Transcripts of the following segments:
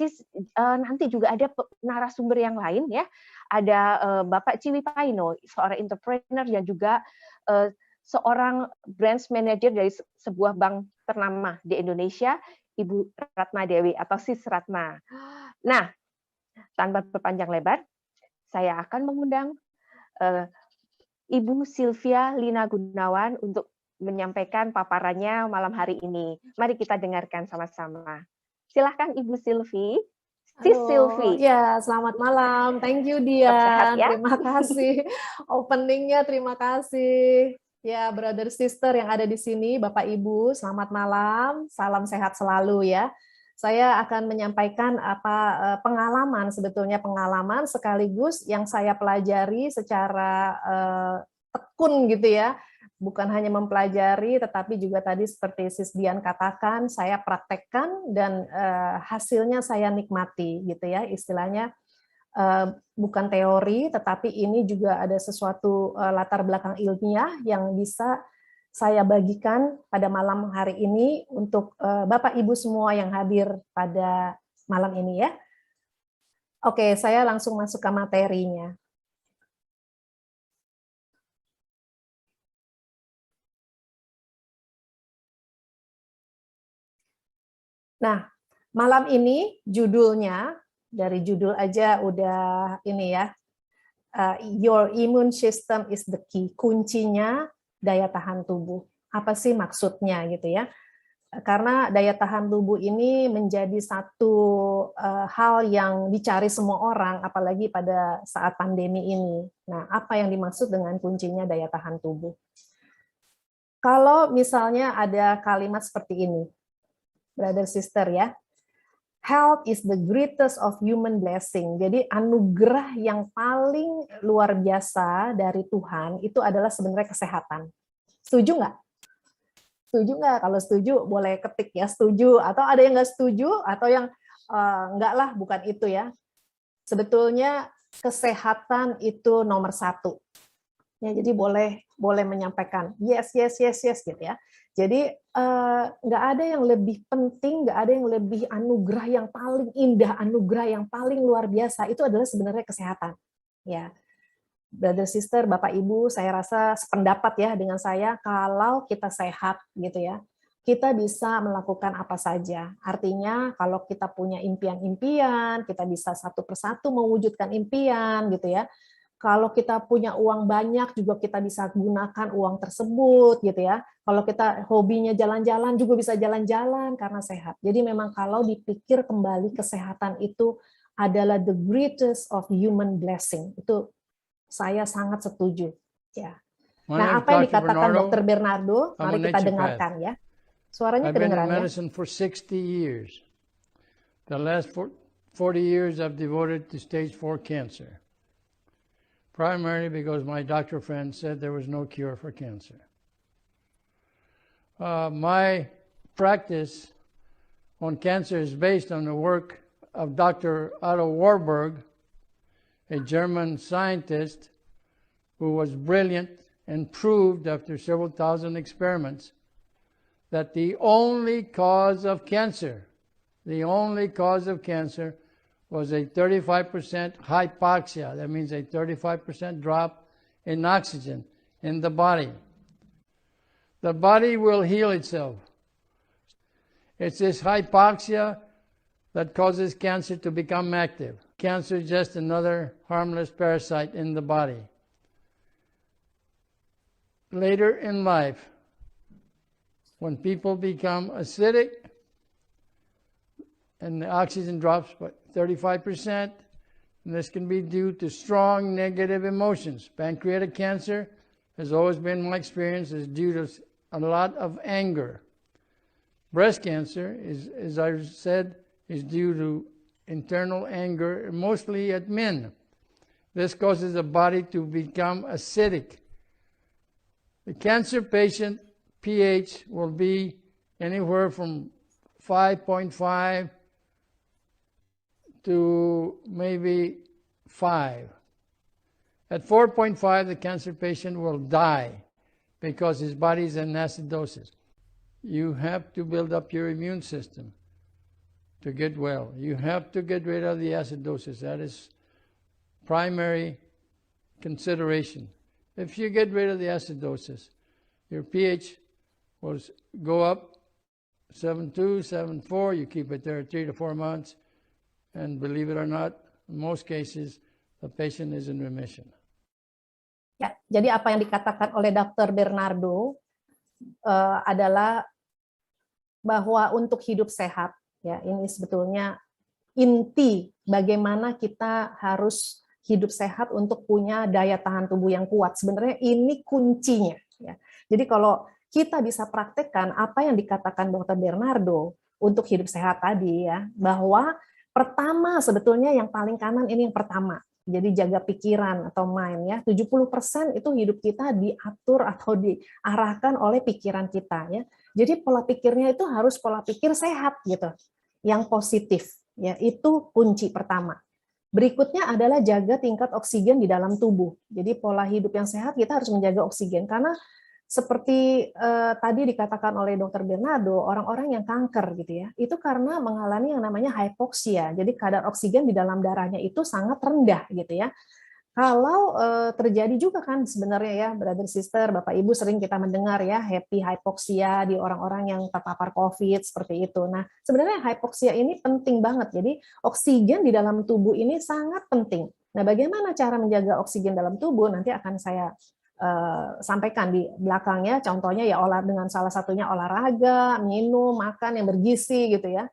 Sis, nanti juga ada narasumber yang lain ya. Ada Bapak Ciwi Paino, seorang entrepreneur yang juga seorang branch manager dari sebuah bank ternama di Indonesia, Ibu Ratna Dewi atau Sis Ratna. Nah, tanpa berpanjang lebar, saya akan mengundang Ibu Sylvia Lina Gunawan untuk menyampaikan paparannya malam hari ini. Mari kita dengarkan sama-sama. Silahkan Ibu Sylvie. Sis Sylvie. Ya, selamat malam. Thank you, Tetap sehat Dian. ya. Terima kasih. Openingnya, terima kasih. Ya, brother sister yang ada di sini, Bapak Ibu, selamat malam. Salam sehat selalu ya. Saya akan menyampaikan pengalaman, sebetulnya pengalaman sekaligus yang saya pelajari secara tekun gitu ya. Bukan hanya mempelajari, tetapi juga tadi seperti Sis Dian katakan, saya praktekkan dan hasilnya saya nikmati gitu ya. Istilahnya bukan teori, tetapi ini juga ada sesuatu latar belakang ilmiah yang bisa saya bagikan pada malam hari ini untuk Bapak Ibu semua yang hadir pada malam ini ya. Oke, saya langsung masuk ke materinya. Nah, malam ini judulnya, dari judul aja udah ini ya, your immune system is the key, kuncinya daya tahan tubuh. Apa sih maksudnya gitu ya? Karena daya tahan tubuh ini menjadi satu hal yang dicari semua orang, apalagi pada saat pandemi ini. Nah, apa yang dimaksud dengan kuncinya daya tahan tubuh? Kalau misalnya ada kalimat seperti ini, brother sister ya, health is the greatest of human blessing. Jadi anugerah yang paling luar biasa dari Tuhan itu adalah sebenarnya kesehatan. Setuju nggak? Setuju nggak? Kalau setuju boleh ketik ya setuju. Atau ada yang nggak setuju atau yang nggak lah, bukan itu ya. Sebetulnya kesehatan itu nomor satu. Ya, jadi boleh menyampaikan yes gitu ya. Jadi nggak ada yang lebih penting, nggak ada yang lebih anugerah yang paling indah, anugerah yang paling luar biasa itu adalah sebenarnya kesehatan. Ya, brother sister, Bapak Ibu, saya rasa sependapat ya dengan saya kalau kita sehat gitu ya, kita bisa melakukan apa saja. Artinya kalau kita punya impian-impian, kita bisa satu persatu mewujudkan impian gitu ya. Kalau kita punya uang banyak juga kita bisa gunakan uang tersebut gitu ya. Kalau kita hobinya jalan-jalan juga bisa jalan-jalan karena sehat. Jadi memang kalau dipikir kembali kesehatan itu adalah the greatest of human blessing. Itu saya sangat setuju ya. Nah, apa yang dikatakan Dr. Bernardo, mari kita dengarkan ya. Suaranya kedengaran ya. I've been in medicine for 60 years. The last 40 years I've devoted to stage 4 cancer. Primarily because my doctor friend said there was no cure for cancer. My practice on cancer is based on the work of Dr. Otto Warburg, a German scientist who was brilliant and proved after several thousand experiments that the only cause of cancer was a 35% hypoxia. That means a 35% drop in oxygen in the body. The body will heal itself. It's this hypoxia that causes cancer to become active. Cancer is just another harmless parasite in the body. Later in life, when people become acidic and the oxygen drops by 35%, and this can be due to strong negative emotions. Pancreatic cancer has always been my experience is due to a lot of anger. Breast cancer, as I said, is due to internal anger, mostly at men. This causes the body to become acidic. The cancer patient pH will be anywhere from 5.5 to maybe 5. At 4.5, the cancer patient will die because his body is in acidosis. You have to build up your immune system. to get well. You have to get rid of the acidosis. That is primary consideration. If you get rid of the acidosis, your pH will go up 7.2, 7.4. You keep it there 3 to 4 months, and believe it or not, in most cases, the patient is in remission. Ya, jadi apa yang dikatakan oleh Dr. Bernardo adalah bahwa untuk hidup sehat, ya ini sebetulnya inti bagaimana kita harus hidup sehat untuk punya daya tahan tubuh yang kuat. Sebenarnya ini kuncinya. Ya. Jadi kalau kita bisa praktekkan apa yang dikatakan Dr. Bernardo untuk hidup sehat tadi, ya, bahwa pertama sebetulnya yang paling kanan ini yang pertama. Jadi jaga pikiran atau mind, ya. 70% itu hidup kita diatur atau diarahkan oleh pikiran kita, ya. Jadi pola pikirnya itu harus pola pikir sehat gitu, yang positif, ya. Itu kunci pertama. Berikutnya adalah jaga tingkat oksigen di dalam tubuh. Jadi pola hidup yang sehat kita harus menjaga oksigen, karena seperti tadi dikatakan oleh Dr. Bernardo, orang-orang yang kanker gitu ya, itu karena mengalami yang namanya hypoxia. Jadi kadar oksigen di dalam darahnya itu sangat rendah gitu ya. Kalau terjadi juga kan sebenarnya ya, brother sister, Bapak Ibu sering kita mendengar ya, happy hypoxia di orang-orang yang terpapar COVID seperti itu. Nah, sebenarnya hypoxia ini penting banget. Jadi oksigen di dalam tubuh ini sangat penting. Nah, bagaimana cara menjaga oksigen dalam tubuh nanti akan saya sampaikan di belakangnya. Contohnya ya dengan salah satunya olahraga, minum, makan yang bergizi gitu ya.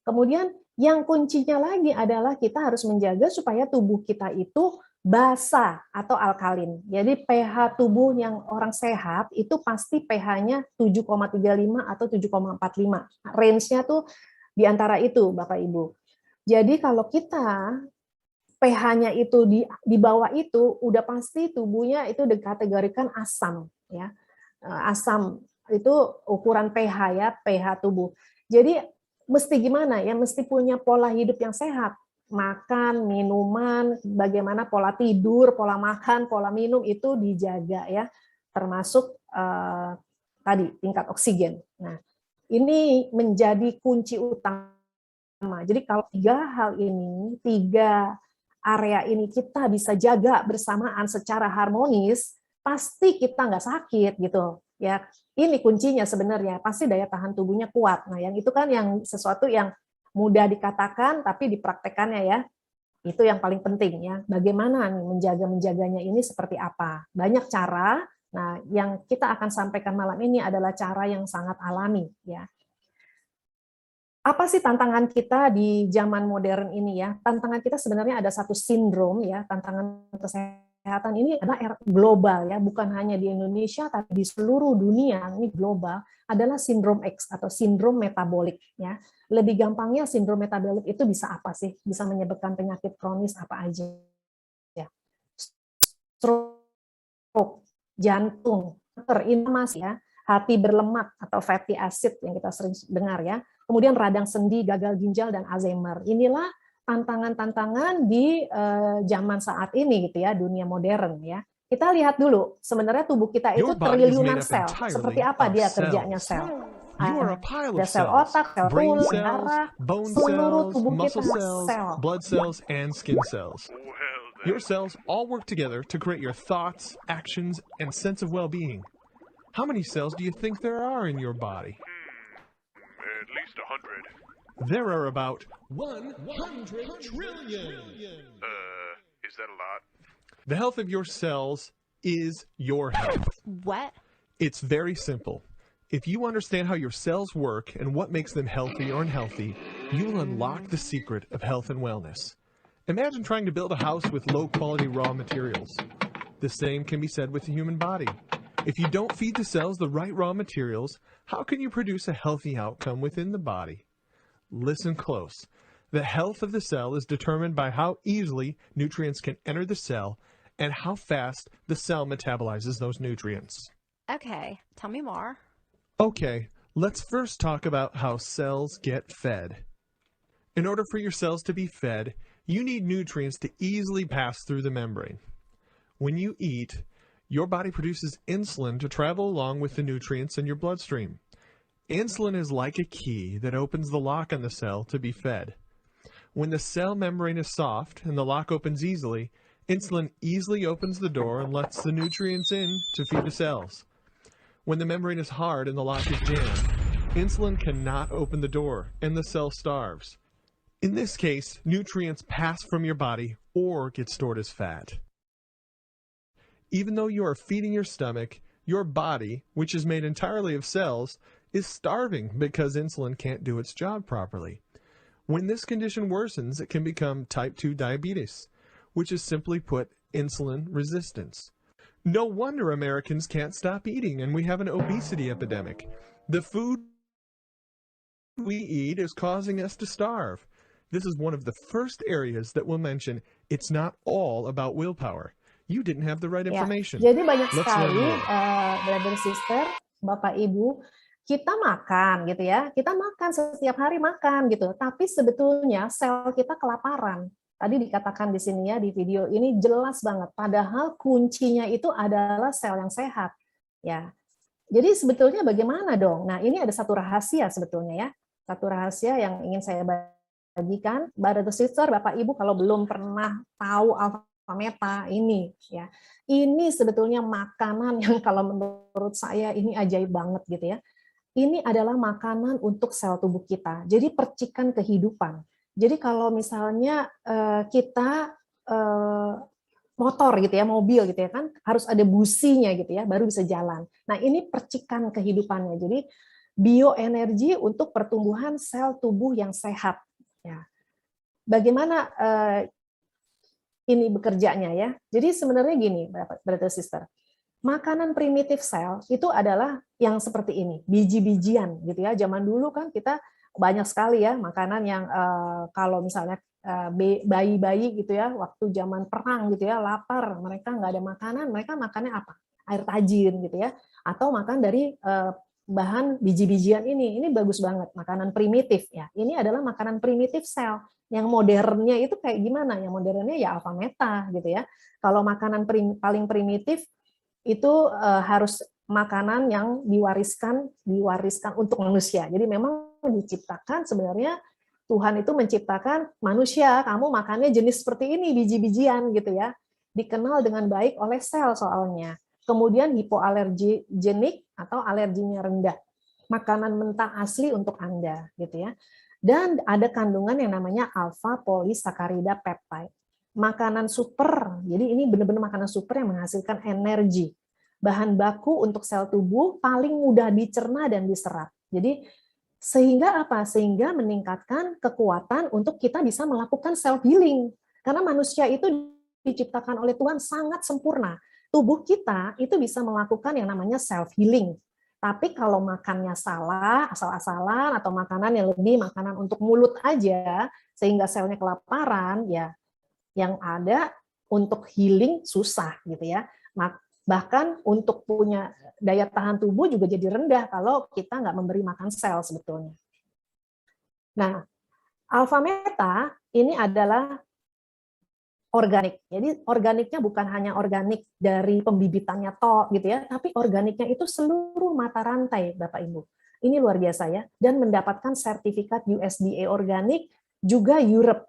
Kemudian yang kuncinya lagi adalah kita harus menjaga supaya tubuh kita itu basa atau alkalin. Jadi pH tubuh yang orang sehat itu pasti pH-nya 7,35 atau 7,45. Range-nya tuh di antara itu, Bapak Ibu. Jadi kalau kita pH-nya itu di bawah itu, udah pasti tubuhnya itu dikategorikan asam, ya. Asam itu ukuran pH ya, pH tubuh. Jadi mesti gimana ya? Mesti punya pola hidup yang sehat. Makan, minuman, bagaimana pola tidur, pola makan, pola minum itu dijaga ya. Termasuk tadi tingkat oksigen. Nah, ini menjadi kunci utama. Jadi kalau 3 hal ini, 3 area ini kita bisa jaga bersamaan secara harmonis, pasti kita nggak sakit gitu ya. Ini kuncinya sebenarnya, pasti daya tahan tubuhnya kuat. Nah, yang itu kan yang sesuatu yang mudah dikatakan tapi dipraktekannya ya. Itu yang paling penting ya. Bagaimana nih menjaganya ini seperti apa? Banyak cara. Nah, yang kita akan sampaikan malam ini adalah cara yang sangat alami ya. Apa sih tantangan kita di zaman modern ini ya? Tantangan kita sebenarnya ada satu sindrom ya, tantangan kesehatan ini adalah global ya, bukan hanya di Indonesia tapi di seluruh dunia ini global, adalah sindrom X atau sindrom metabolik ya. Lebih gampangnya sindrom metabolik itu bisa apa sih? Bisa menyebabkan penyakit kronis apa aja ya. Stroke, jantung, terinflamasi ya, hati berlemak atau fatty acid yang kita sering dengar ya. Kemudian radang sendi, gagal ginjal, dan Alzheimer. Inilah tantangan-tantangan di zaman saat ini gitu ya, dunia modern ya. Kita lihat dulu, sebenarnya tubuh kita itu triliunan sel. Seperti apa dia kerjanya sel? Ada sel otak, sel tulang, darah, seluruh tubuh kita sel. Blood cells, and skin cells. Your cells all work together to create your thoughts, actions, and sense of well-being. How many cells do you think there are in your body? At least 100. There are about 100 trillion. Is that a lot? The health of your cells is your health. What? It's very simple. If you understand how your cells work and what makes them healthy or unhealthy, you will unlock the secret of health and wellness. Imagine trying to build a house with low-quality raw materials. The same can be said with the human body. If you don't feed the cells the right raw materials, how can you produce a healthy outcome within the body? Listen close. The health of the cell is determined by how easily nutrients can enter the cell and how fast the cell metabolizes those nutrients. Okay, tell me more. Okay, let's first talk about how cells get fed. In order for your cells to be fed, you need nutrients to easily pass through the membrane. When you eat, your body produces insulin to travel along with the nutrients in your bloodstream. Insulin is like a key that opens the lock on the cell to be fed. When the cell membrane is soft and the lock opens easily, insulin easily opens the door and lets the nutrients in to feed the cells. When the membrane is hard and the lock is jammed, insulin cannot open the door and the cell starves. In this case, nutrients pass from your body or get stored as fat. Even though you are feeding your stomach, your body, which is made entirely of cells, is starving because insulin can't do its job properly. When this condition worsens, it can become type 2 diabetes, which is simply put insulin resistance. No wonder Americans can't stop eating and we have an obesity epidemic. The food we eat is causing us to starve. This is one of the first areas that we'll mention it's not all about willpower. You didn't have the right information. Ya, jadi banyak Let's learn sekali, more. brother sister, Bapak Ibu, kita makan gitu ya, kita makan setiap hari makan gitu, tapi sebetulnya sel kita kelaparan. Tadi dikatakan di sini ya, di video ini jelas banget, padahal kuncinya itu adalah sel yang sehat. Ya, jadi sebetulnya bagaimana dong? Nah, ini ada satu rahasia sebetulnya ya, satu rahasia yang ingin saya bagikan, brother sister, Bapak Ibu kalau belum pernah tahu Alphameta ini ya. Ini sebetulnya makanan yang kalau menurut saya ini ajaib banget gitu ya. Ini adalah makanan untuk sel tubuh kita. Jadi percikan kehidupan. Jadi kalau misalnya kita motor gitu ya, mobil gitu ya kan, harus ada businya gitu ya, baru bisa jalan. Nah, ini percikan kehidupannya. Jadi bioenergi untuk pertumbuhan sel tubuh yang sehat. Ya. Bagaimana ini bekerjanya ya? Jadi sebenarnya gini, brother sister. Makanan primitif sel itu adalah yang seperti ini, biji-bijian gitu ya. Zaman dulu kan kita banyak sekali ya makanan yang kalau misalnya bayi-bayi gitu ya, waktu zaman perang gitu ya, lapar, mereka nggak ada makanan, mereka makannya apa? Air tajin gitu ya, atau makan dari bahan biji-bijian ini bagus banget, makanan primitif ya. Ini adalah makanan primitif sel. Yang modernnya itu kayak gimana? Yang modernnya ya Alphameta gitu ya. Kalau makanan paling primitif itu harus makanan yang diwariskan untuk manusia. Jadi memang diciptakan sebenarnya Tuhan itu menciptakan manusia, kamu makannya jenis seperti ini, biji-bijian gitu ya. Dikenal dengan baik oleh sel soalnya. Kemudian hipoalergenik atau alerginya rendah. Makanan mentah asli untuk Anda gitu ya. Dan ada kandungan yang namanya alpha polysaccharida peptide. Makanan super, jadi ini benar-benar makanan super yang menghasilkan energi. Bahan baku untuk sel tubuh paling mudah dicerna dan diserap. Jadi sehingga apa? Sehingga meningkatkan kekuatan untuk kita bisa melakukan self healing. Karena manusia itu diciptakan oleh Tuhan sangat sempurna. Tubuh kita itu bisa melakukan yang namanya self healing. Tapi kalau makannya salah, asal-asalan, atau makanan yang lebih makanan untuk mulut aja, sehingga selnya kelaparan, ya yang ada untuk healing susah gitu ya. Bahkan untuk punya daya tahan tubuh juga jadi rendah kalau kita nggak memberi makan sel sebetulnya. Nah, Alphameta ini adalah organik. Jadi organiknya bukan hanya organik dari pembibitannya gitu ya, tapi organiknya itu seluruh mata rantai, Bapak Ibu. Ini luar biasa ya, dan mendapatkan sertifikat USDA organik juga Europe.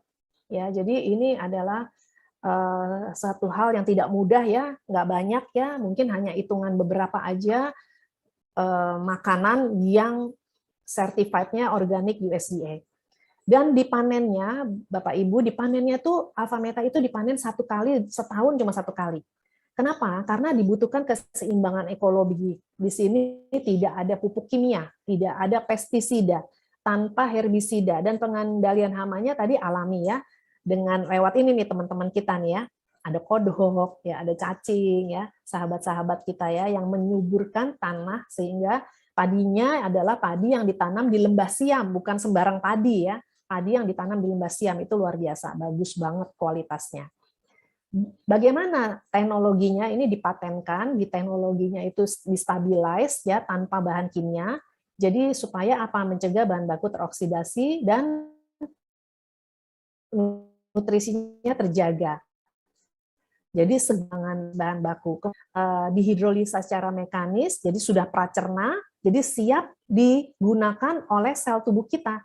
Ya, jadi ini adalah satu hal yang tidak mudah ya, nggak banyak ya, mungkin hanya hitungan beberapa aja makanan yang certified-nya organik USDA. Dan dipanennya, Bapak Ibu, dipanennya tuh Alphameta itu dipanen satu kali, setahun cuma satu kali. Kenapa? Karena dibutuhkan keseimbangan ekologi. Di sini tidak ada pupuk kimia, tidak ada pestisida, tanpa herbisida, dan pengendalian hamanya tadi alami ya, dengan lewat ini nih teman-teman kita nih ya, ada kodok, ya ada cacing ya, sahabat-sahabat kita ya, yang menyuburkan tanah sehingga padinya adalah padi yang ditanam di lembah siam, bukan sembarang padi ya. Padi yang ditanam di lembah siam itu luar biasa, bagus banget kualitasnya. Bagaimana teknologinya? Ini dipatenkan, di teknologinya itu distabilize ya tanpa bahan kimia. Jadi supaya apa? Mencegah bahan baku teroksidasi dan nutrisinya terjaga. Jadi segangan bahan baku dihidrolisa secara mekanis, jadi sudah pracerna Jadi siap digunakan oleh sel tubuh kita.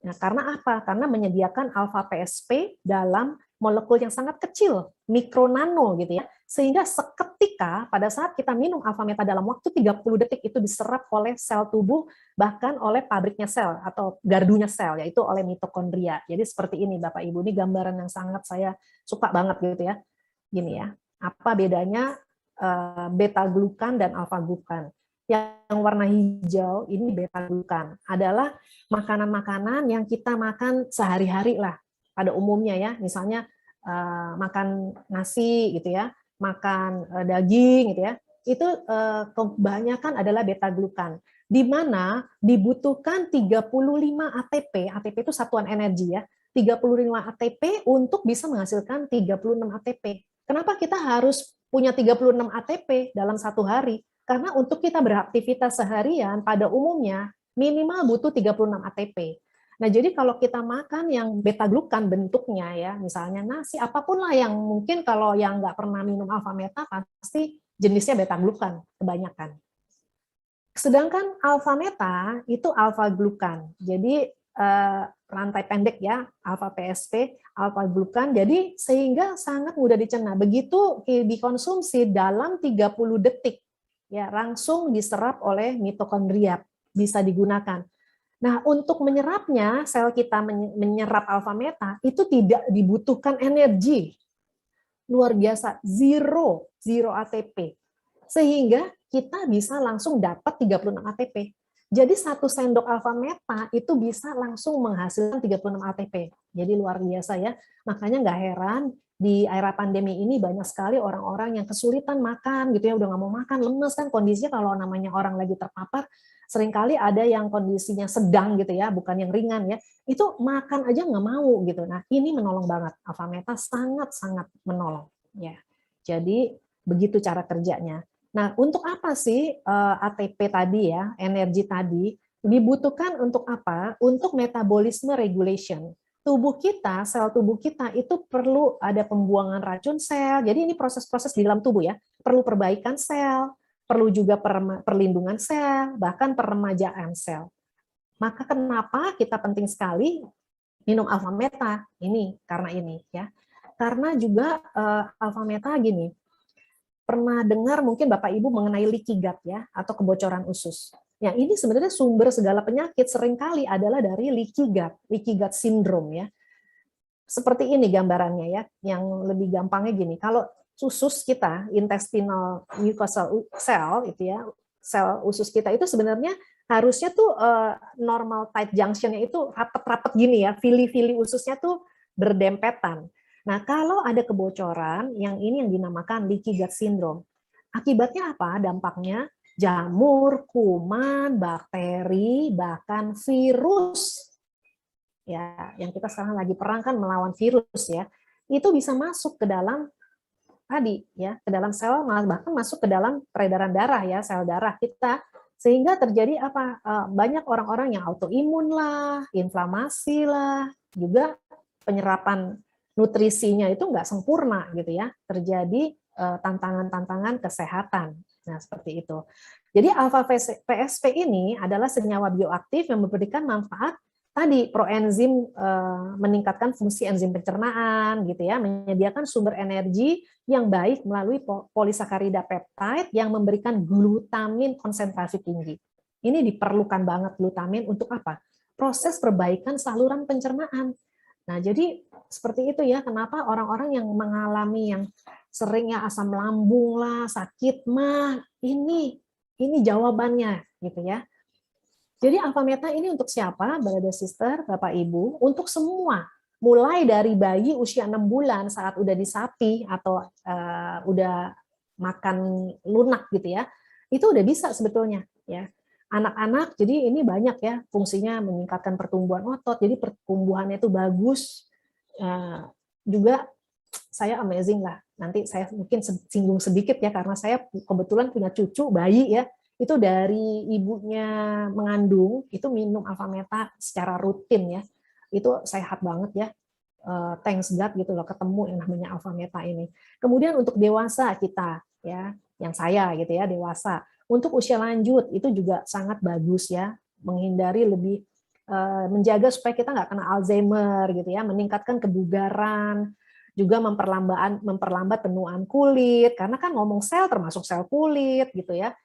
Nah, karena apa? Karena menyediakan alfa PSP dalam molekul yang sangat kecil, mikro nano gitu ya. Sehingga seketika pada saat kita minum alfa meta dalam waktu 30 detik itu diserap oleh sel tubuh, bahkan oleh pabriknya sel atau gardunya sel, yaitu oleh mitokondria. Jadi seperti ini Bapak Ibu, ini gambaran yang sangat saya suka banget gitu ya. Gini ya, apa bedanya beta glukan dan alfa glukan? Yang warna hijau ini beta glukan adalah makanan-makanan yang kita makan sehari-hari lah pada umumnya ya, misalnya makan nasi gitu ya, makan daging gitu ya, itu kebanyakan adalah beta glukan, di mana dibutuhkan 35 ATP, ATP itu satuan energi ya, 35 ATP untuk bisa menghasilkan 36 ATP. Kenapa kita harus punya 36 ATP dalam satu hari? Karena untuk kita beraktivitas seharian pada umumnya minimal butuh 36 ATP. Nah, jadi kalau kita makan yang beta glukan bentuknya ya, misalnya nasi, apapun lah yang mungkin kalau yang nggak pernah minum alfa meta pasti jenisnya beta glukan kebanyakan. Sedangkan alfa meta itu alfa glukan. Jadi rantai pendek ya, alfa PSP, alfa glukan. Jadi sehingga sangat mudah dicerna. Begitu dikonsumsi dalam 30 detik ya langsung diserap oleh mitokondria, bisa digunakan. Nah, untuk menyerapnya, sel kita menyerap alfa meta itu tidak dibutuhkan energi. Luar biasa, zero ATP. Sehingga kita bisa langsung dapat 36 ATP. Jadi 1 sendok alfa meta itu bisa langsung menghasilkan 36 ATP. Jadi luar biasa ya. Makanya nggak heran di era pandemi ini banyak sekali orang-orang yang kesulitan makan gitu ya, udah nggak mau makan, lemes kan kondisinya. Kalau namanya orang lagi terpapar, seringkali ada yang kondisinya sedang gitu ya, bukan yang ringan ya, itu makan aja nggak mau gitu. Nah, ini menolong banget, alfa meta sangat-sangat menolong ya. Jadi begitu cara kerjanya. Nah, untuk apa sih ATP tadi ya, energi tadi dibutuhkan untuk apa? Untuk metabolisme regulation. Tubuh kita, sel tubuh kita itu perlu ada pembuangan racun sel. Jadi ini proses-proses di dalam tubuh ya. Perlu perbaikan sel, perlu juga perlindungan sel, bahkan peremajaan sel. Maka kenapa kita penting sekali minum alfa meta? Ini karena ini ya. Karena juga alfa meta gini. Pernah dengar mungkin Bapak Ibu mengenai leaky gut ya atau kebocoran usus. Ya, ini sebenarnya sumber segala penyakit seringkali adalah dari leaky gut syndrome ya. Seperti ini gambarannya ya, yang lebih gampangnya gini. Kalau usus kita, intestinal mucosal cell itu ya, sel usus kita itu sebenarnya harusnya tuh normal tight junction-nya itu rapat-rapat gini ya, fili-fili ususnya tuh berdempetan. Nah, kalau ada kebocoran, yang ini yang dinamakan leaky gut syndrome. Akibatnya apa? Dampaknya jamur, kuman, bakteri, bahkan virus. Ya, yang kita sekarang lagi perang kan melawan virus ya. Itu bisa masuk ke dalam tadi ya, ke dalam sel, bahkan masuk ke dalam peredaran darah ya, sel darah kita. Sehingga terjadi apa? Banyak orang-orang yang autoimun lah, inflamasi lah, juga penyerapan nutrisinya itu nggak sempurna gitu ya. Terjadi tantangan-tantangan kesehatan. Nah, seperti itu. Jadi alfa PSP ini adalah senyawa bioaktif yang memberikan manfaat tadi proenzim, meningkatkan fungsi enzim pencernaan gitu ya, menyediakan sumber energi yang baik melalui polisakarida peptide yang memberikan glutamin konsentrasi tinggi. Ini diperlukan banget glutamin untuk apa? Proses perbaikan saluran pencernaan. Nah, jadi seperti itu ya, kenapa orang-orang yang mengalami yang sering ya asam lambung lah, sakit mah, ini jawabannya gitu ya. Jadi alfa meta ini untuk siapa, Brother Sister, Bapak Ibu? Untuk semua, mulai dari bayi usia 6 bulan saat udah disapi atau udah makan lunak gitu ya, itu udah bisa sebetulnya ya. Anak-anak, jadi ini banyak ya fungsinya meningkatkan pertumbuhan otot, jadi pertumbuhannya itu bagus. Juga saya amazing lah. Nanti saya mungkin singgung sedikit ya, karena saya kebetulan punya cucu bayi ya, itu dari ibunya mengandung, itu minum alfa meta secara rutin ya. Itu sehat banget ya. Thanks God gitu loh, ketemu yang namanya alfa meta ini. Kemudian untuk dewasa kita ya, yang saya gitu ya, dewasa. Untuk usia lanjut itu juga sangat bagus ya, menghindari lebih menjaga supaya kita nggak kena Alzheimer gitu ya, meningkatkan kebugaran, juga memperlambat penuaan kulit, karena kan ngomong sel termasuk sel kulit gitu ya.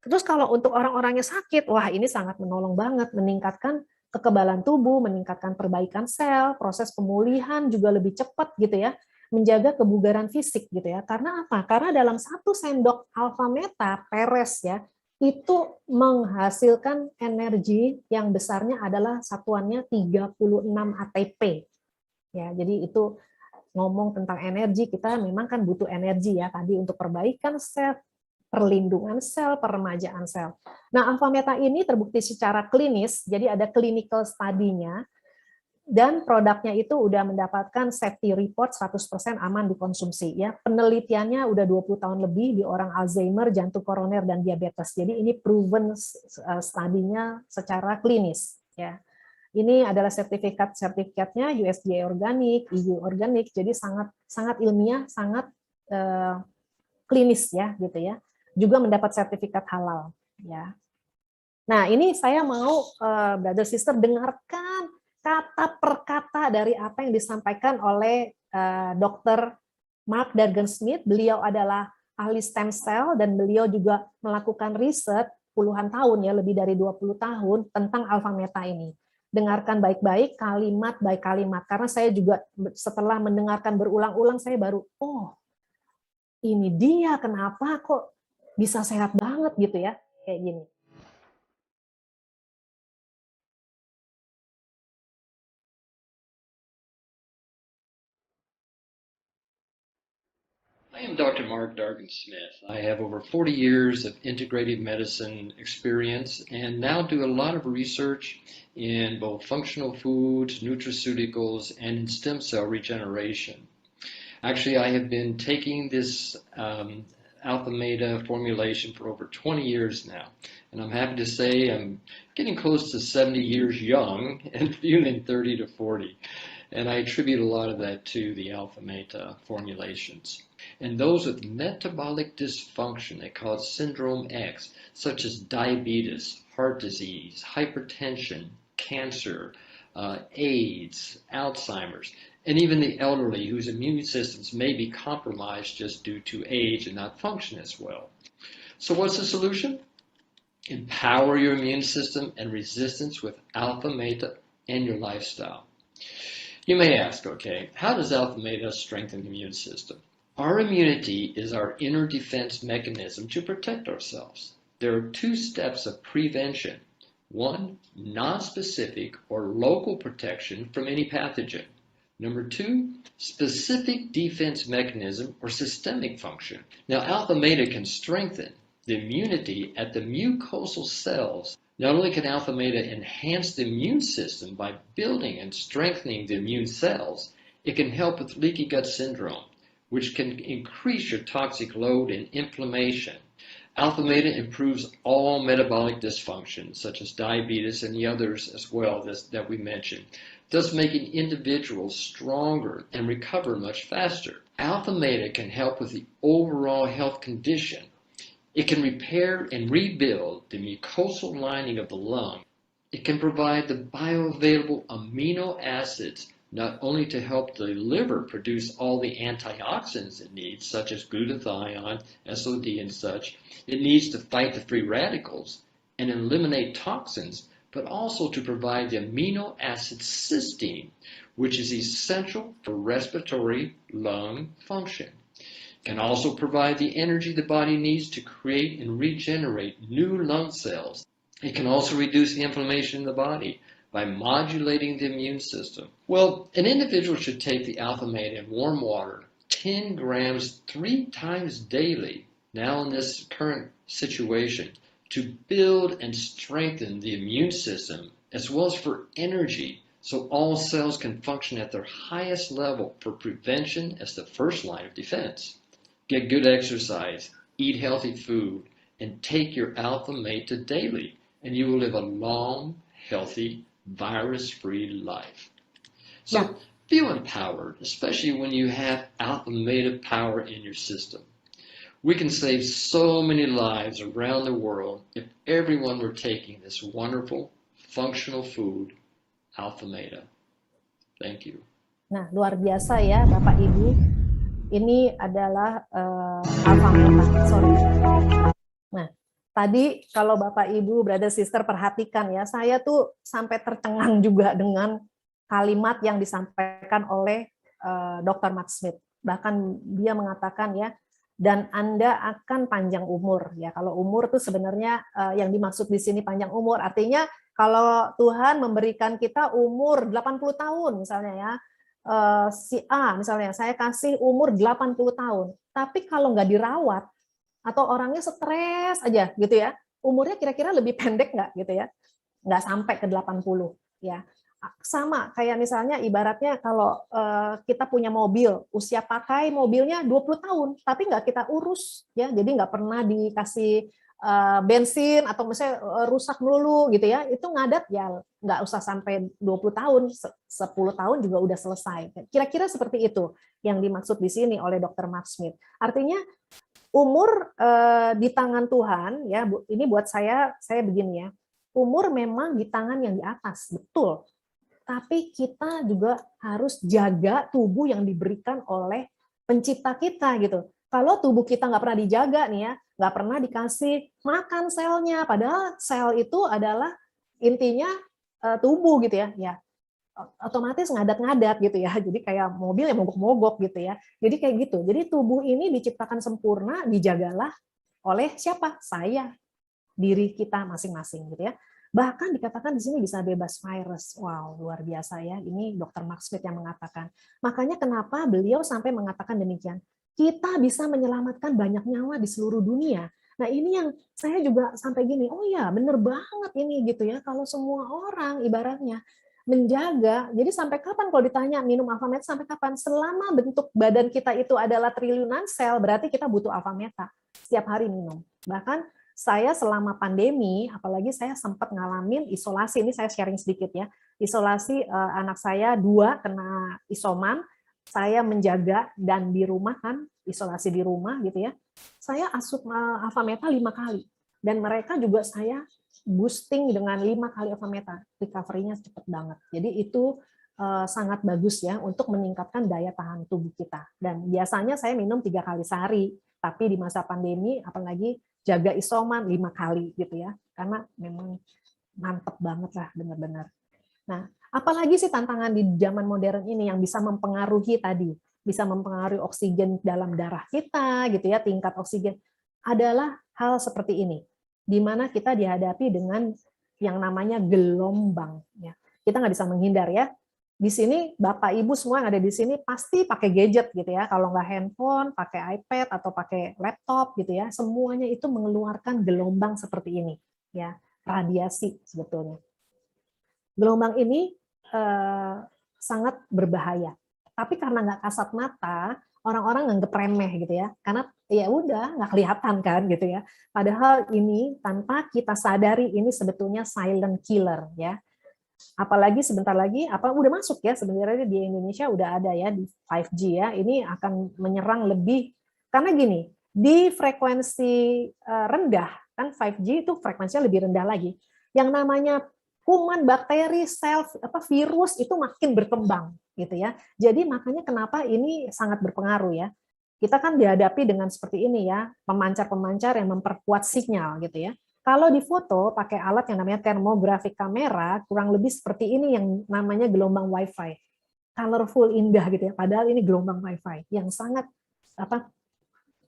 Terus kalau untuk orang-orangnya sakit, wah ini sangat menolong banget, meningkatkan kekebalan tubuh, meningkatkan perbaikan sel, proses pemulihan juga lebih cepat gitu ya, menjaga kebugaran fisik gitu ya. Karena apa? Karena dalam 1 sendok alfa meta peres ya, itu menghasilkan energi yang besarnya adalah satuannya 36 ATP. Ya, jadi itu ngomong tentang energi, kita memang kan butuh energi ya tadi untuk perbaikan sel, perlindungan sel, peremajaan sel. Nah, alfa meta ini terbukti secara klinis, jadi ada clinical study-nya, dan produknya itu udah mendapatkan safety report 100% aman dikonsumsi ya. Penelitiannya udah 20 tahun lebih di orang Alzheimer, jantung koroner dan diabetes. Jadi ini proven studinya secara klinis ya. Ini adalah sertifikatnya USDA organik, EU organik, jadi sangat ilmiah, sangat klinis ya gitu ya. Juga mendapat sertifikat halal ya. Nah, ini saya mau brother sister dengarkan kata per kata dari apa yang disampaikan oleh Dr. Mark Dergen-Smith. Beliau adalah ahli stem cell dan beliau juga melakukan riset puluhan tahun ya, lebih dari 20 tahun tentang alfa meta ini. Dengarkan baik-baik kalimat by kalimat, karena saya juga setelah mendengarkan berulang-ulang saya baru ini dia kenapa kok bisa sehat banget gitu ya, kayak gini. I am Dr. Mark Dargan-Smith. I have over 40 years of integrative medicine experience and now do a lot of research in both functional foods, nutraceuticals, and in stem cell regeneration. Actually, I have been taking this alpha meta formulation for over 20 years now, and I'm happy to say I'm getting close to 70 years young and feeling 30 to 40. And I attribute a lot of that to the alpha meta formulations. And those with metabolic dysfunction, they call it syndrome X, such as diabetes, heart disease, hypertension, cancer, AIDS, Alzheimer's, and even the elderly whose immune systems may be compromised just due to age and not function as well. So what's the solution? Empower your immune system and resistance with alpha meta and your lifestyle. You may ask, okay, how does alpha meta strengthen the immune system? Our immunity is our inner defense mechanism to protect ourselves. There are 2 steps of prevention. 1, non-specific or local protection from any pathogen. Number 2, specific defense mechanism or systemic function. Now, alpha meta can strengthen the immunity at the mucosal cells. Not only can alpha meta enhance the immune system by building and strengthening the immune cells, it can help with leaky gut syndrome, which can increase your toxic load and inflammation. Alpha meta improves all metabolic dysfunctions, such as diabetes and the others as well that we mentioned, thus making individuals stronger and recover much faster. Alpha meta can help with the overall health condition. It can repair and rebuild the mucosal lining of the lung. It can provide the bioavailable amino acids not only to help the liver produce all the antioxidants it needs, such as glutathione, SOD, and such. It needs to fight the free radicals and eliminate toxins, but also to provide the amino acid cysteine, which is essential for respiratory lung function. Can also provide the energy the body needs to create and regenerate new lung cells. It can also reduce the inflammation in the body by modulating the immune system. Well, an individual should take the alpha meta in warm water, 10 grams 3 times daily, now in this current situation, to build and strengthen the immune system, as well as for energy, so all cells can function at their highest level for prevention as the first line of defense. Get good exercise, eat healthy food, and take your alpha meta daily, and you will live a long, healthy, virus-free life. So feel empowered, especially when you have alpha meta power in your system. We can save so many lives around the world if everyone were taking this wonderful, functional food, Alpha Meta. Thank you. Nah, luar biasa ya Bapak Ibu. Ini adalah Alpha Meta. Sorry. Nah, tadi kalau Bapak Ibu, brother sister perhatikan ya, saya tuh sampai tercengang juga dengan kalimat yang disampaikan oleh Dr. Mark Smith. Bahkan dia mengatakan ya, dan Anda akan panjang umur ya. Kalau umur tuh sebenarnya yang dimaksud di sini panjang umur artinya kalau Tuhan memberikan kita umur 80 tahun misalnya ya, si A misalnya saya kasih umur 80 tahun, tapi kalau nggak dirawat atau orangnya stres aja gitu ya, umurnya kira-kira lebih pendek nggak gitu ya, nggak sampai ke 80 ya. Sama kayak misalnya ibaratnya kalau kita punya mobil, usia pakai mobilnya 20 tahun, tapi nggak kita urus ya, jadi nggak pernah dikasih bensin atau misalnya rusak melulu gitu ya, itu ngadat ya nggak usah sampai 20 tahun, 10 tahun juga udah selesai. Kira-kira seperti itu yang dimaksud di sini oleh Dr. Mark Smith. Artinya umur di tangan Tuhan ya, ini buat saya begini ya, umur memang di tangan yang di atas, betul. Tapi kita juga harus jaga tubuh yang diberikan oleh pencipta kita gitu. Kalau tubuh kita nggak pernah dijaga nih ya, nggak pernah dikasih makan selnya, padahal sel itu adalah intinya tubuh gitu ya, ya otomatis ngadat-ngadat gitu ya. Jadi kayak mobil yang mogok-mogok gitu ya. Jadi kayak gitu. Jadi tubuh ini diciptakan sempurna, dijagalah oleh siapa? Saya, diri kita masing-masing gitu ya. Bahkan dikatakan di sini bisa bebas virus. Wow, luar biasa ya. Ini Dr. Mark Smith yang mengatakan. Makanya kenapa beliau sampai mengatakan demikian. Kita bisa menyelamatkan banyak nyawa di seluruh dunia. Nah ini yang saya juga sampai gini, oh ya bener banget ini gitu ya. Kalau semua orang ibaratnya menjaga, jadi sampai kapan kalau ditanya minum Alpha Meta sampai kapan? Selama bentuk badan kita itu adalah triliunan sel, berarti kita butuh Alpha Meta. Setiap hari minum. Bahkan saya selama pandemi, apalagi saya sempat ngalamin isolasi, ini saya sharing sedikit ya, isolasi anak saya 2 kena isoman, saya menjaga dan di rumah kan, isolasi di rumah gitu ya, saya asup Alpha Meta 5 kali, dan mereka juga saya boosting dengan 5 kali Alpha Meta, recovery-nya cepat banget. Jadi itu sangat bagus ya untuk meningkatkan daya tahan tubuh kita. Dan biasanya saya minum 3 kali sehari, tapi di masa pandemi apalagi jaga isoman 5 kali gitu ya, karena memang mantep banget lah benar-benar. Nah, apalagi sih tantangan di zaman modern ini yang bisa mempengaruhi tadi, bisa mempengaruhi oksigen dalam darah kita gitu ya, tingkat oksigen adalah hal seperti ini, di mana kita dihadapi dengan yang namanya gelombang ya. Kita nggak bisa menghindar ya. Di sini Bapak Ibu semua yang ada di sini pasti pakai gadget gitu ya. Kalau nggak handphone, pakai iPad atau pakai laptop gitu ya. Semuanya itu mengeluarkan gelombang seperti ini ya, radiasi sebetulnya. Gelombang ini sangat berbahaya. Tapi karena nggak kasat mata, orang-orang nganggep remeh gitu ya. Karena ya udah nggak kelihatan kan gitu ya. Padahal ini tanpa kita sadari ini sebetulnya silent killer ya. Apalagi sebentar lagi udah masuk ya, sebenarnya di Indonesia udah ada ya di 5G ya, ini akan menyerang lebih karena gini, di frekuensi rendah kan 5G itu frekuensinya lebih rendah lagi, yang namanya kuman, bakteri, sel, virus itu makin berkembang gitu ya. Jadi makanya kenapa ini sangat berpengaruh ya. Kita kan dihadapi dengan seperti ini ya, pemancar-pemancar yang memperkuat sinyal gitu ya. Kalau di foto pakai alat yang namanya thermographic camera, kurang lebih seperti ini yang namanya gelombang Wi-Fi. Colorful, indah gitu ya. Padahal ini gelombang Wi-Fi yang sangat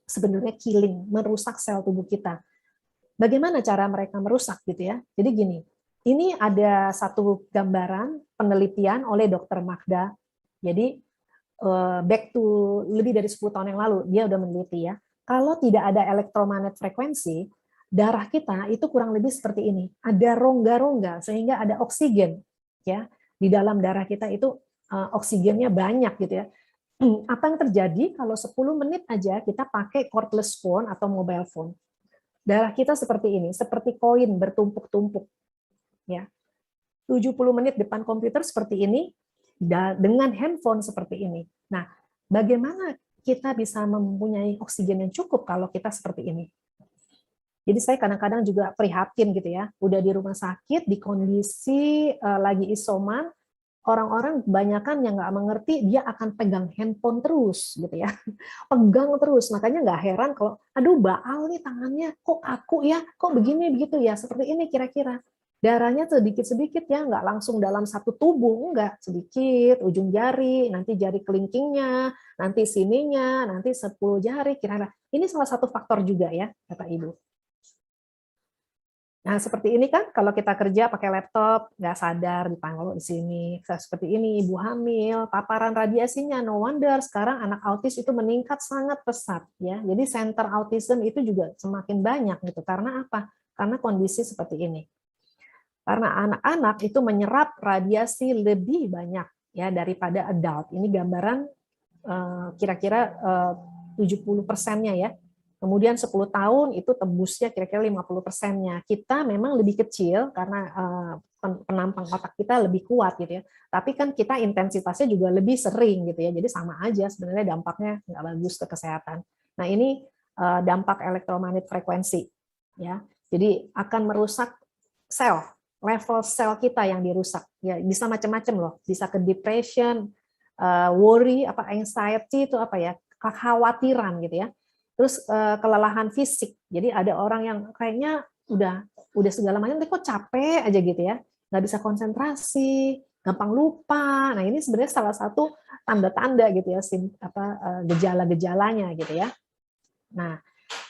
sebenarnya killing, merusak sel tubuh kita. Bagaimana cara mereka merusak gitu ya? Jadi gini, ini ada satu gambaran penelitian oleh Dr. Magda. Jadi back to lebih dari 10 tahun yang lalu dia udah meneliti ya. Kalau tidak ada elektromagnet frekuensi, darah kita itu kurang lebih seperti ini, ada rongga-rongga sehingga ada oksigen ya di dalam darah kita itu oksigennya banyak gitu ya. Apa yang terjadi kalau 10 menit aja kita pakai cordless phone atau mobile phone, darah kita seperti ini, seperti koin bertumpuk-tumpuk ya. 70 menit depan komputer seperti ini, dengan handphone seperti ini. Nah, bagaimana kita bisa mempunyai oksigen yang cukup kalau kita seperti ini? Jadi saya kadang-kadang juga prihatin gitu ya, udah di rumah sakit, di kondisi lagi isoman, orang-orang kebanyakan yang nggak mengerti, dia akan pegang handphone terus gitu ya, pegang terus. Makanya nggak heran kalau, aduh baal nih tangannya, kok kaku ya, kok begini begitu ya, seperti ini kira-kira. Darahnya sedikit-sedikit ya, nggak langsung dalam satu tubuh, enggak, sedikit, ujung jari, nanti jari kelingkingnya, nanti sininya, nanti 10 jari, kira-kira. Ini salah satu faktor juga ya, Bapak Ibu. Nah, seperti ini kan, kalau kita kerja pakai laptop, nggak sadar dipanggil di sini. Seperti ini, ibu hamil, paparan radiasinya, no wonder sekarang anak autis itu meningkat sangat pesat. Ya. Jadi center autism itu juga semakin banyak. Gitu. Karena apa? Karena kondisi seperti ini. Karena anak-anak itu menyerap radiasi lebih banyak ya daripada adult. Ini gambaran kira-kira 70%-nya ya. Kemudian 10 tahun itu tembusnya kira-kira 50%-nya. Kita memang lebih kecil karena penampang otak kita lebih kuat gitu ya. Tapi kan kita intensitasnya juga lebih sering gitu ya. Jadi sama aja sebenarnya dampaknya nggak bagus ke kesehatan. Nah ini dampak elektromagnet frekuensi ya. Jadi akan merusak sel, level sel kita yang dirusak. Ya bisa macam-macam loh. Bisa ke depression, worry, anxiety itu apa ya? Kekhawatiran gitu ya. Terus kelelahan fisik. Jadi ada orang yang kayaknya udah segala macam, tapi kok capek aja gitu ya, nggak bisa konsentrasi, gampang lupa. Nah ini sebenarnya salah satu tanda-tanda gitu ya, gejala-gejalanya gitu ya. Nah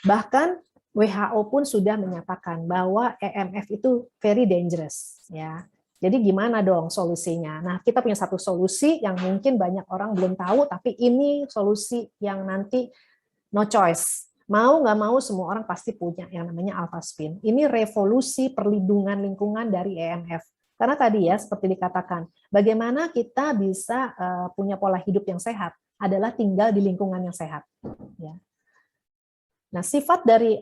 bahkan WHO pun sudah menyatakan bahwa EMF itu very dangerous ya. Jadi gimana dong solusinya? Nah kita punya satu solusi yang mungkin banyak orang belum tahu, tapi ini solusi yang nanti no choice. Mau nggak mau semua orang pasti punya yang namanya alpha spin. Ini revolusi perlindungan lingkungan dari EMF. Karena tadi ya seperti dikatakan, bagaimana kita bisa punya pola hidup yang sehat adalah tinggal di lingkungan yang sehat. Ya. Nah sifat dari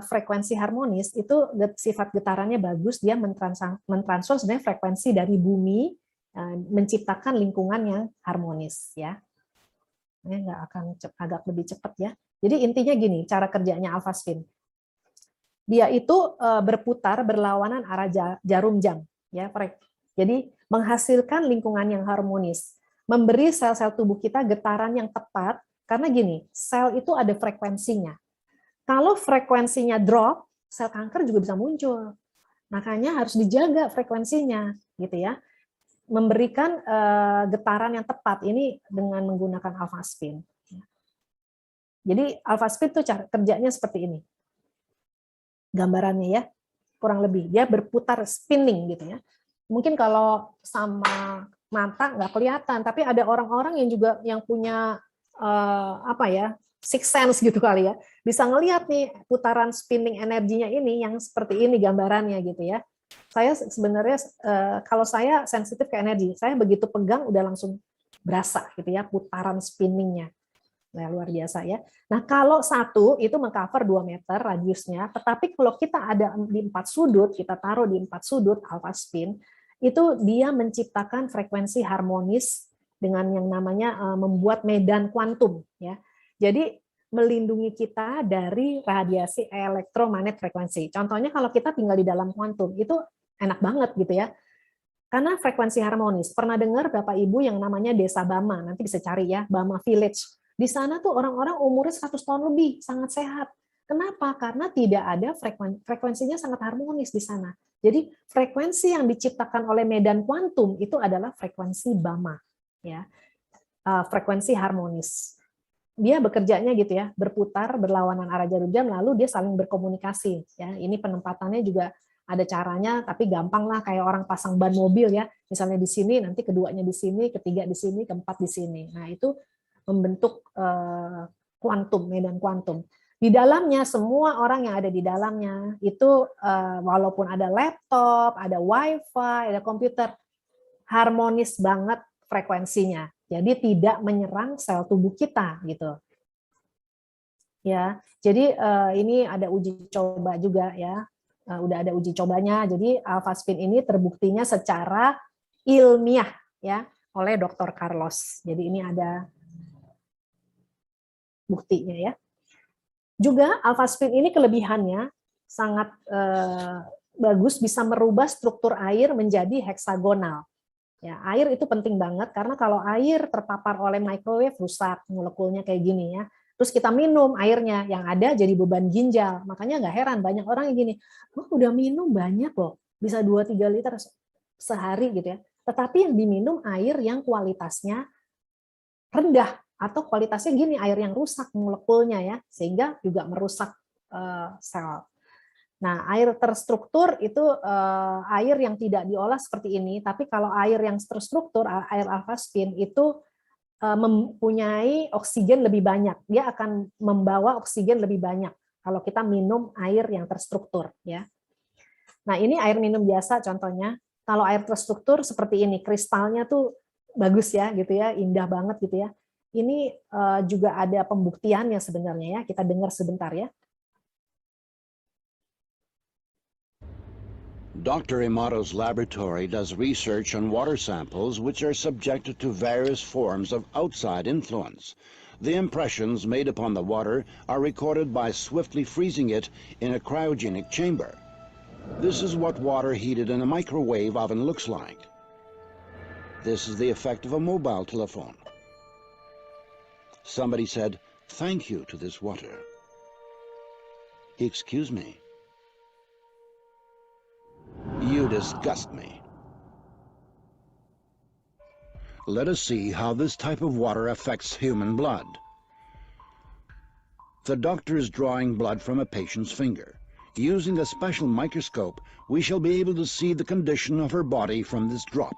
frekuensi harmonis itu sifat getarannya bagus, dia mentransfer sebenarnya frekuensi dari bumi menciptakan lingkungan yang harmonis ya. Ini nggak akan agak lebih cepat ya. Jadi intinya gini, cara kerjanya alpha spin. Dia itu berputar berlawanan arah jarum jam, ya. Jadi menghasilkan lingkungan yang harmonis, memberi sel-sel tubuh kita getaran yang tepat. Karena gini, sel itu ada frekuensinya. Kalau frekuensinya drop, sel kanker juga bisa muncul. Makanya harus dijaga frekuensinya, gitu ya. Memberikan getaran yang tepat ini dengan menggunakan alpha spin. Jadi alpha spin itu cara kerjanya seperti ini. Gambarannya ya, kurang lebih dia berputar spinning gitu ya. Mungkin kalau sama mata nggak kelihatan, tapi ada orang-orang yang juga yang punya sixth sense gitu kali ya, bisa ngelihat nih putaran spinning energinya ini yang seperti ini gambarannya gitu ya. Saya sebenarnya kalau saya sensitif ke energi, saya begitu pegang udah langsung berasa gitu ya putaran spinningnya. Nah, luar biasa ya. Nah, kalau satu itu mengcover 2 meter radiusnya, tetapi kalau kita ada di 4 sudut, kita taruh di 4 sudut alpha spin, itu dia menciptakan frekuensi harmonis dengan yang namanya membuat medan kuantum ya. Jadi melindungi kita dari radiasi elektromagnet frekuensi. Contohnya kalau kita tinggal di dalam kuantum, itu enak banget gitu ya. Karena frekuensi harmonis. Pernah dengar Bapak Ibu yang namanya Desa Bama, nanti bisa cari ya, Bama Village. Di sana tuh orang-orang umurnya 100 tahun lebih, sangat sehat. Kenapa? Karena tidak ada frekuensinya sangat harmonis di sana. Jadi frekuensi yang diciptakan oleh medan kuantum itu adalah frekuensi Bama, ya, frekuensi harmonis. Dia bekerjanya gitu ya, berputar berlawanan arah jarum jam, lalu dia saling berkomunikasi. Ya, ini penempatannya juga ada caranya, tapi gampang lah kayak orang pasang ban mobil ya. Misalnya di sini, nanti keduanya di sini, ketiga di sini, keempat di sini. Nah itu membentuk kuantum, medan kuantum. Di dalamnya semua orang yang ada di dalamnya itu walaupun ada laptop, ada wifi, ada komputer, harmonis banget frekuensinya. Jadi tidak menyerang sel tubuh kita gitu. Ya, jadi ini ada uji coba juga ya. Udah ada uji cobanya. Jadi alpha spin ini terbuktinya secara ilmiah ya oleh Dr. Carlos. Jadi ini ada buktinya ya. Juga alpha-spin ini kelebihannya sangat bagus, bisa merubah struktur air menjadi heksagonal. Ya, air itu penting banget karena kalau air terpapar oleh microwave rusak molekulnya kayak gini ya. Terus kita minum airnya, yang ada jadi beban ginjal. Makanya nggak heran banyak orang yang gini, udah minum banyak loh, bisa 2-3 liter sehari gitu ya. Tetapi yang diminum air yang kualitasnya rendah atau kualitasnya gini, air yang rusak molekulnya ya, sehingga juga merusak sel. Nah, air terstruktur itu air yang tidak diolah seperti ini, tapi kalau air yang terstruktur, air alpha-spin itu mempunyai oksigen lebih banyak. Dia akan membawa oksigen lebih banyak kalau kita minum air yang terstruktur ya. Nah, ini air minum biasa contohnya. Kalau air terstruktur seperti ini, kristalnya tuh bagus ya gitu ya, indah banget gitu ya. Ini juga ada pembuktiannya sebenarnya ya. Kita dengar sebentar ya. Dr. Imato's laboratory does research on water samples which are subjected to various forms of outside influence. The impressions made upon the water are recorded by swiftly freezing it in a cryogenic chamber. This is what water heated in a microwave oven looks like. This is the effect of a mobile telephone. Somebody said, "Thank you to this water." Excuse me. You disgust me. Let us see how this type of water affects human blood. The doctor is drawing blood from a patient's finger. Using a special microscope, we shall be able to see the condition of her body from this drop.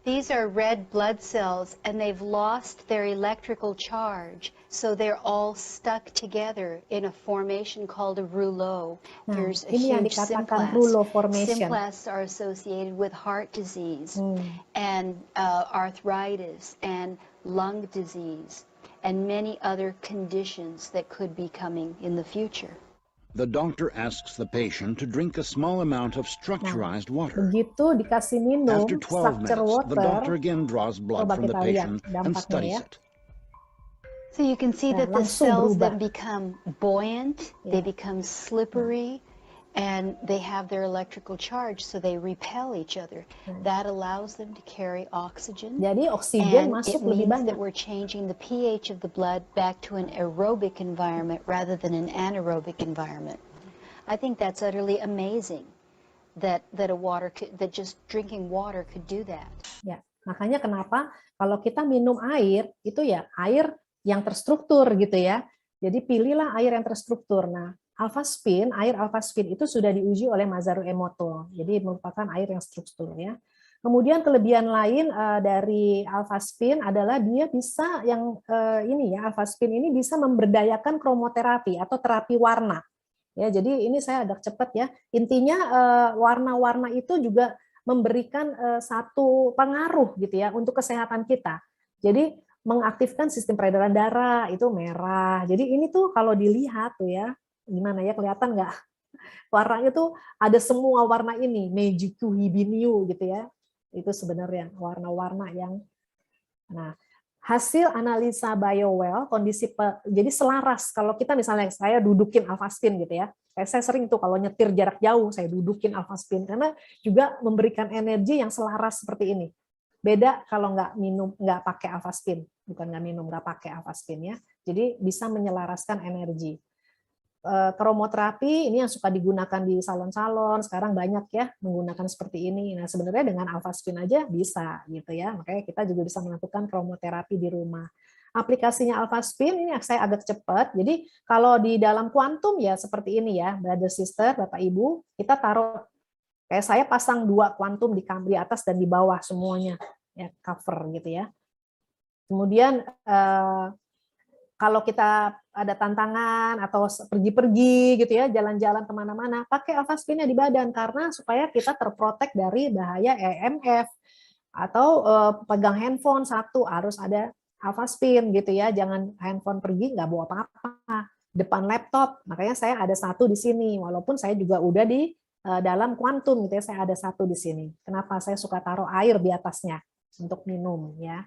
These are red blood cells, and they've lost their electrical charge, so they're all stuck together in a formation called a rouleau. There's a ini yang huge dikatakan rouleau symplas. formation. Symplas are associated with heart disease and arthritis and lung disease and many other conditions that could be coming in the future. The doctor asks the patient to drink a small amount of structurized water. Begitu dikasih minum After 12 structure minutes, water, the doctor again draws blood coba from the kita lihat patient and dampaknya studies ya. it. So you can see that the langsung cells berubah. then become buoyant, they become slippery, and they have their electrical charge, so they repel each other. That allows them to carry oxygen. Jadi oksigen And masuk it lebih means banyak. that we're changing the pH of the blood back to an aerobic environment rather than an anaerobic environment. I think that's utterly amazing that just drinking water could do that. Ya, makanya kenapa kalau kita minum air itu ya air yang terstruktur gitu ya. Jadi pilihlah air yang terstruktur. Nah, air alpha-spin itu sudah diuji oleh Masaru Emoto. Jadi merupakan air yang struktur ya. Kemudian kelebihan lain dari alpha-spin adalah dia bisa alpha-spin ini bisa memberdayakan kromoterapi atau terapi warna. Ya, jadi ini saya agak cepat ya. Intinya warna-warna itu juga memberikan satu pengaruh gitu ya untuk kesehatan kita. Jadi mengaktifkan sistem peredaran darah itu merah. Jadi ini tuh kalau dilihat tuh ya, gimana ya, kelihatan nggak? Warnanya tuh ada semua warna ini, Meijiku Hibiniu gitu ya. Itu sebenarnya warna-warna yang hasil analisa BioWell jadi selaras. Kalau kita misalnya saya dudukin alpha-spin gitu ya, saya sering tuh kalau nyetir jarak jauh saya dudukin alpha-spin karena juga memberikan energi yang selaras seperti ini. Beda kalau nggak pakai alpha-spin, nggak pakai alpha-spin ya. Jadi bisa menyelaraskan energi. Kromoterapi ini yang suka digunakan di salon-salon sekarang banyak ya menggunakan seperti ini. Nah sebenarnya dengan alpha-spin aja bisa gitu ya, makanya kita juga bisa melakukan kromoterapi di rumah. Aplikasinya alpha-spin ini saya agak cepat. Jadi kalau di dalam kuantum ya seperti ini ya, brother sister, bapak ibu, kita taruh kayak saya pasang 2 kuantum di atas dan di bawah semuanya ya, cover gitu ya. Kemudian kalau kita ada tantangan atau pergi-pergi gitu ya, jalan-jalan kemana-mana, pakai alpha-spinnya di badan karena supaya kita terprotek dari bahaya EMF atau pegang handphone harus ada alpha-spin gitu ya, jangan handphone pergi nggak bawa apa-apa, depan laptop, makanya saya ada 1 di sini, walaupun saya juga udah di dalam kuantum gitu ya, saya ada 1 di sini. Kenapa saya suka taruh air di atasnya untuk minum ya.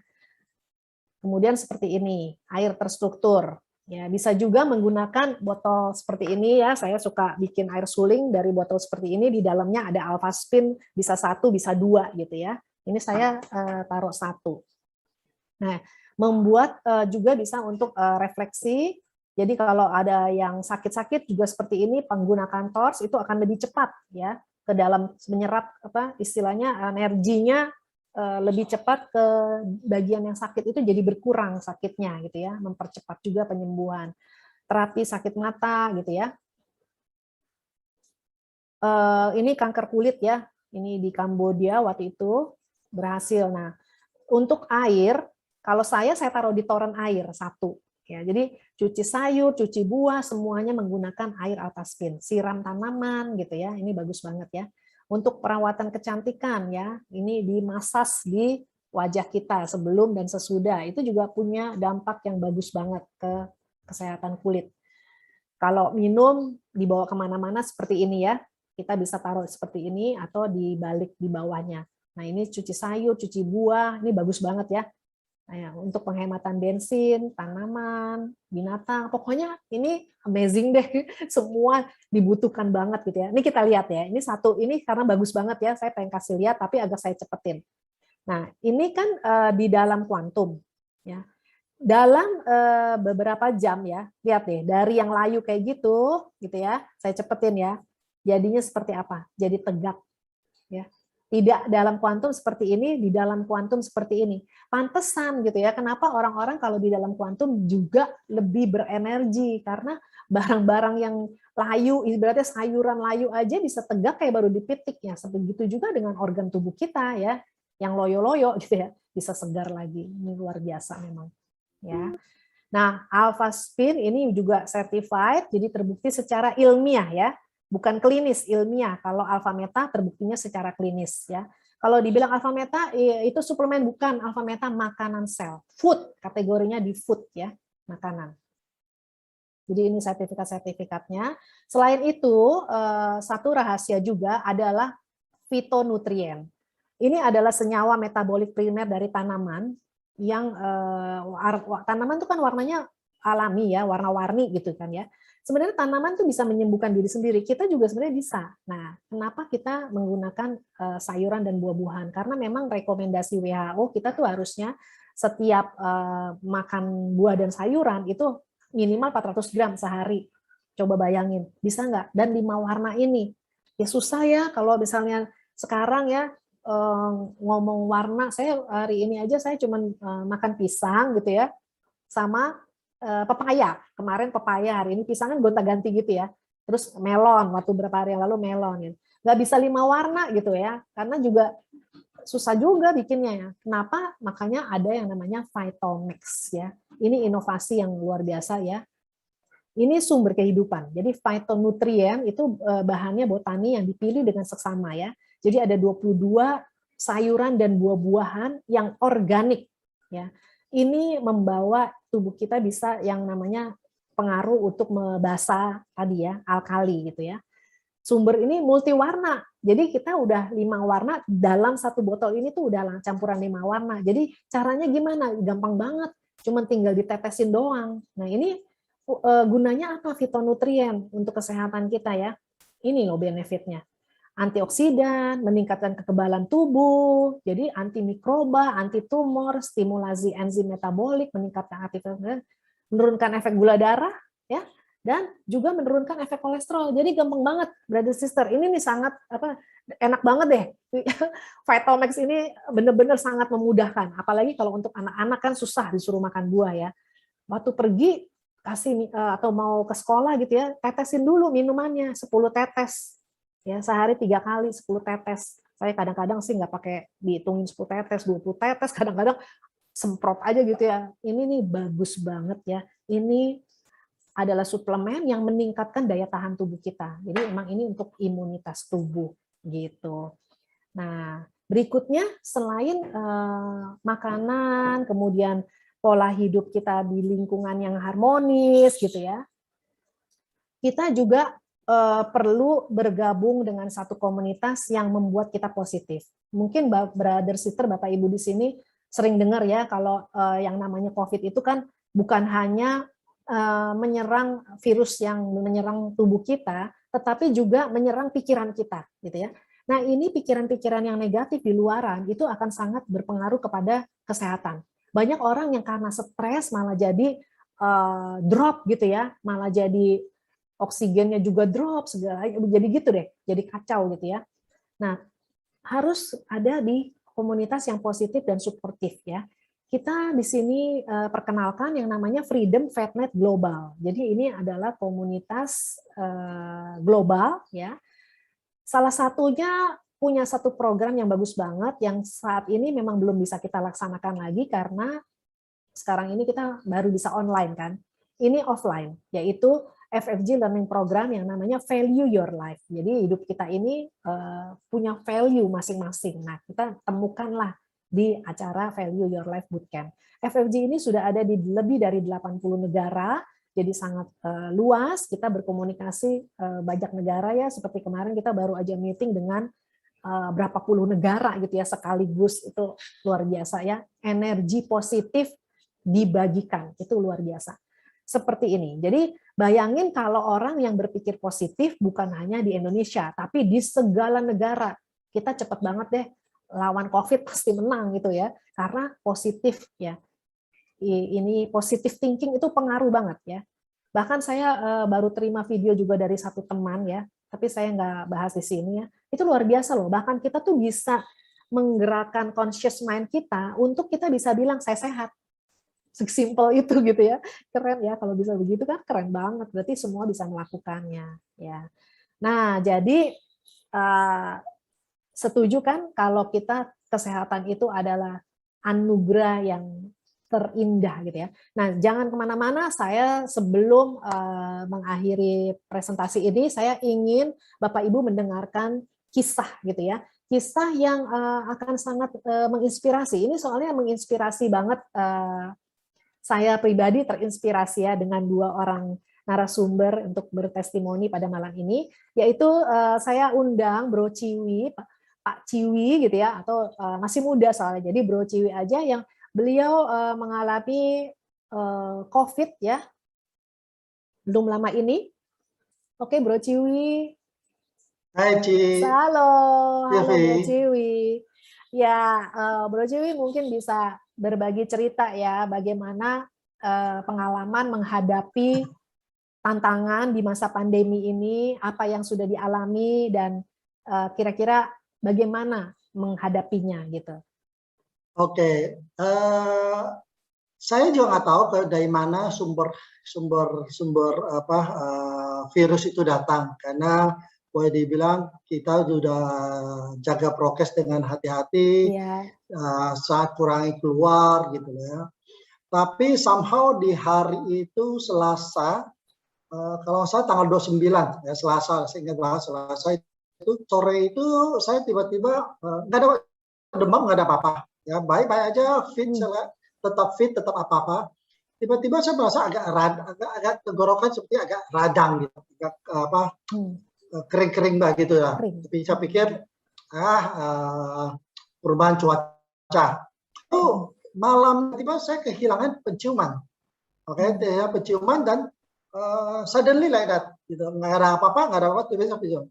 Kemudian seperti ini, air terstruktur. Ya, bisa juga menggunakan botol seperti ini ya. Saya suka bikin air suling dari botol seperti ini. Di dalamnya ada alpha spin, bisa 1, bisa 2 gitu ya. Ini saya taruh 1. Nah, membuat juga bisa untuk refleksi. Jadi kalau ada yang sakit-sakit juga seperti ini, menggunakan TORS itu akan lebih cepat ya ke dalam menyerap istilahnya energinya lebih cepat ke bagian yang sakit itu, jadi berkurang sakitnya gitu ya, mempercepat juga penyembuhan. Terapi sakit mata gitu ya. Ini kanker kulit ya, ini di Kamboja waktu itu berhasil. Nah, untuk air, kalau saya taruh di toren air 1 ya. Jadi cuci sayur, cuci buah semuanya menggunakan air alpha spin. Siram tanaman gitu ya. Ini bagus banget ya. Untuk perawatan kecantikan ya, ini dimasas di wajah kita sebelum dan sesudah. Itu juga punya dampak yang bagus banget ke kesehatan kulit. Kalau minum dibawa kemana-mana seperti ini ya, kita bisa taruh seperti ini atau dibalik di bawahnya. Nah ini cuci sayur, cuci buah, ini bagus banget ya. Nah, untuk penghematan bensin, tanaman, binatang, pokoknya ini amazing deh, semua dibutuhkan banget gitu ya. Ini kita lihat ya, ini 1, ini karena bagus banget ya, saya pengen kasih lihat, tapi agak saya cepetin. Nah, ini kan di dalam kuantum, ya. Dalam beberapa jam ya, lihat deh, dari yang layu kayak gitu ya, saya cepetin ya, jadinya seperti apa? Jadi tegak, ya. Tidak dalam kuantum seperti ini, di dalam kuantum seperti ini. Pantesan gitu ya, kenapa orang-orang kalau di dalam kuantum juga lebih berenergi, karena barang-barang yang layu, ibaratnya sayuran layu aja bisa tegak kayak baru dipitik ya. Begitu juga dengan organ tubuh kita ya, yang loyo-loyo gitu ya, bisa segar lagi. Ini luar biasa memang. Ya. Nah, alpha spin ini juga certified, jadi terbukti secara ilmiah ya. Bukan klinis, ilmiah. Kalau alpha meta terbuktinya secara klinis ya. Kalau dibilang alpha meta itu suplemen, bukan. Alpha meta makanan sel, food, kategorinya di food ya, makanan. Jadi ini sertifikatnya. Selain itu, satu rahasia juga adalah fitonutrien. Ini adalah senyawa metabolik primer dari tanaman yang tanaman itu kan warnanya alami ya, warna-warni gitu kan ya. Sebenarnya tanaman tuh bisa menyembuhkan diri sendiri. Kita juga sebenarnya bisa. Nah, kenapa kita menggunakan sayuran dan buah-buahan? Karena memang rekomendasi WHO kita tuh harusnya setiap makan buah dan sayuran itu minimal 400 gram sehari. Coba bayangin, bisa nggak? Dan 5 warna ini. Ya susah ya kalau misalnya sekarang ya ngomong warna. Saya hari ini aja saya cuma makan pisang gitu ya, sama pepaya. Kemarin pepaya, hari ini pisang kan gonta-ganti gitu ya. Terus melon, waktu beberapa hari yang lalu melon. Gitu. Nggak bisa 5 warna gitu ya, karena juga susah juga bikinnya ya. Kenapa? Makanya ada yang namanya Vitomix ya. Ini inovasi yang luar biasa ya. Ini sumber kehidupan. Jadi fitonutrien itu bahannya botani yang dipilih dengan seksama ya. Jadi ada 22 sayuran dan buah-buahan yang organik ya. Ini membawa tubuh kita bisa yang namanya pengaruh untuk membasah tadi ya, alkali gitu ya. Sumber ini multiwarna. Jadi kita udah 5 warna dalam satu botol ini tuh udah campuran 5 warna. Jadi caranya gimana? Gampang banget. Cuman tinggal ditetesin doang. Nah, ini gunanya apa fitonutrien untuk kesehatan kita ya? Ini loh benefitnya. Antioksidan, meningkatkan kekebalan tubuh, jadi antimikroba, anti tumor, stimulasi enzim metabolik, meningkatkan aktivitas, menurunkan efek gula darah, ya, dan juga menurunkan efek kolesterol. Jadi gampang banget, brother sister. Ini nih sangat enak banget deh. Vitomix ini benar-benar sangat memudahkan. Apalagi kalau untuk anak-anak kan susah disuruh makan buah ya. Waktu pergi kasih atau mau ke sekolah gitu ya, tetesin dulu minumannya 10 tetes. Ya, sehari 3 kali 10 tetes. Saya kadang-kadang sih nggak pakai dihitungin 10 tetes, 20 tetes, kadang-kadang semprot aja gitu ya. Ini nih bagus banget ya. Ini adalah suplemen yang meningkatkan daya tahan tubuh kita. Jadi emang ini untuk imunitas tubuh gitu. Nah, berikutnya selain makanan, kemudian pola hidup kita di lingkungan yang harmonis gitu ya. Kita juga perlu bergabung dengan satu komunitas yang membuat kita positif. Mungkin brother sister, Bapak Ibu di sini sering dengar ya kalau yang namanya COVID itu kan bukan hanya menyerang virus yang menyerang tubuh kita, tetapi juga menyerang pikiran kita, gitu ya. Nah, ini pikiran-pikiran yang negatif di luaran itu akan sangat berpengaruh kepada kesehatan. Banyak orang yang karena stres malah jadi drop gitu ya, malah jadi oksigennya juga drop, segala jadi gitu deh, jadi kacau gitu ya. Nah, harus ada di komunitas yang positif dan suportif ya. Kita di sini perkenalkan yang namanya Freedom Fatnet Global. Jadi ini adalah komunitas global ya. Salah satunya punya satu program yang bagus banget yang saat ini memang belum bisa kita laksanakan lagi karena sekarang ini kita baru bisa online kan. Ini offline, yaitu FFG Learning Program yang namanya Value Your Life. Jadi hidup kita ini punya value masing-masing. Nah, kita temukanlah di acara Value Your Life Bootcamp. FFG ini sudah ada di lebih dari 80 negara, jadi sangat luas. Kita berkomunikasi banyak negara ya, seperti kemarin kita baru aja meeting dengan berapa puluh negara gitu ya sekaligus, itu luar biasa ya. Energi positif dibagikan, itu luar biasa. Seperti ini. Jadi bayangin kalau orang yang berpikir positif bukan hanya di Indonesia, tapi di segala negara. Kita cepat banget deh lawan COVID pasti menang gitu ya, karena positif ya. Ini positive thinking itu pengaruh banget ya. Bahkan saya baru terima video juga dari satu teman ya, tapi saya nggak bahas di sini ya. Itu luar biasa loh. Bahkan kita tuh bisa menggerakkan conscious mind kita untuk kita bisa bilang saya sehat. Sesimpel itu gitu ya. Keren ya kalau bisa begitu kan, keren banget. Berarti semua bisa melakukannya ya. Nah, jadi setuju kan kalau kita kesehatan itu adalah anugerah yang terindah gitu ya. Nah, jangan kemana-mana. Saya sebelum mengakhiri presentasi ini, saya ingin Bapak Ibu mendengarkan kisah gitu ya. Kisah yang akan sangat menginspirasi. Ini soalnya menginspirasi banget. Saya pribadi terinspirasi ya dengan dua orang narasumber untuk bertestimoni pada malam ini, yaitu saya undang Bro Ciwi, Pak Ciwi gitu ya, atau masih muda soalnya. Jadi Bro Ciwi aja yang beliau mengalami COVID ya, belum lama ini. Oke, Bro Ciwi. Hai, Ci. Halo Bro Ciwi. Ya, Bro Ciwi mungkin bisa berbagi cerita ya, bagaimana pengalaman menghadapi tantangan di masa pandemi ini, apa yang sudah dialami, dan kira-kira bagaimana menghadapinya gitu. Oke, saya juga nggak tahu dari mana sumber virus itu datang, karena boleh dibilang kita sudah jaga prokes dengan hati-hati, saat kurangi keluar gitu ya. Tapi somehow di hari itu Selasa, kalau saya tanggal 29 ya, Selasa, saya ingat banget Selasa itu sore itu saya tiba-tiba nggak ada demam, nggak ada apa-apa. Ya baik-baik aja, fit, tetap fit, tetap apa-apa. Tiba-tiba saya merasa agak tenggorokan seperti agak radang gitu, agak kering-kering begitu ya. Tapi saya pikir perubahan cuaca. Itu malam tiba saya kehilangan penciuman. Oke, penciuman dan suddenly like that. Gitu. Nggak ada apa-apa, nggak ada apa-apa.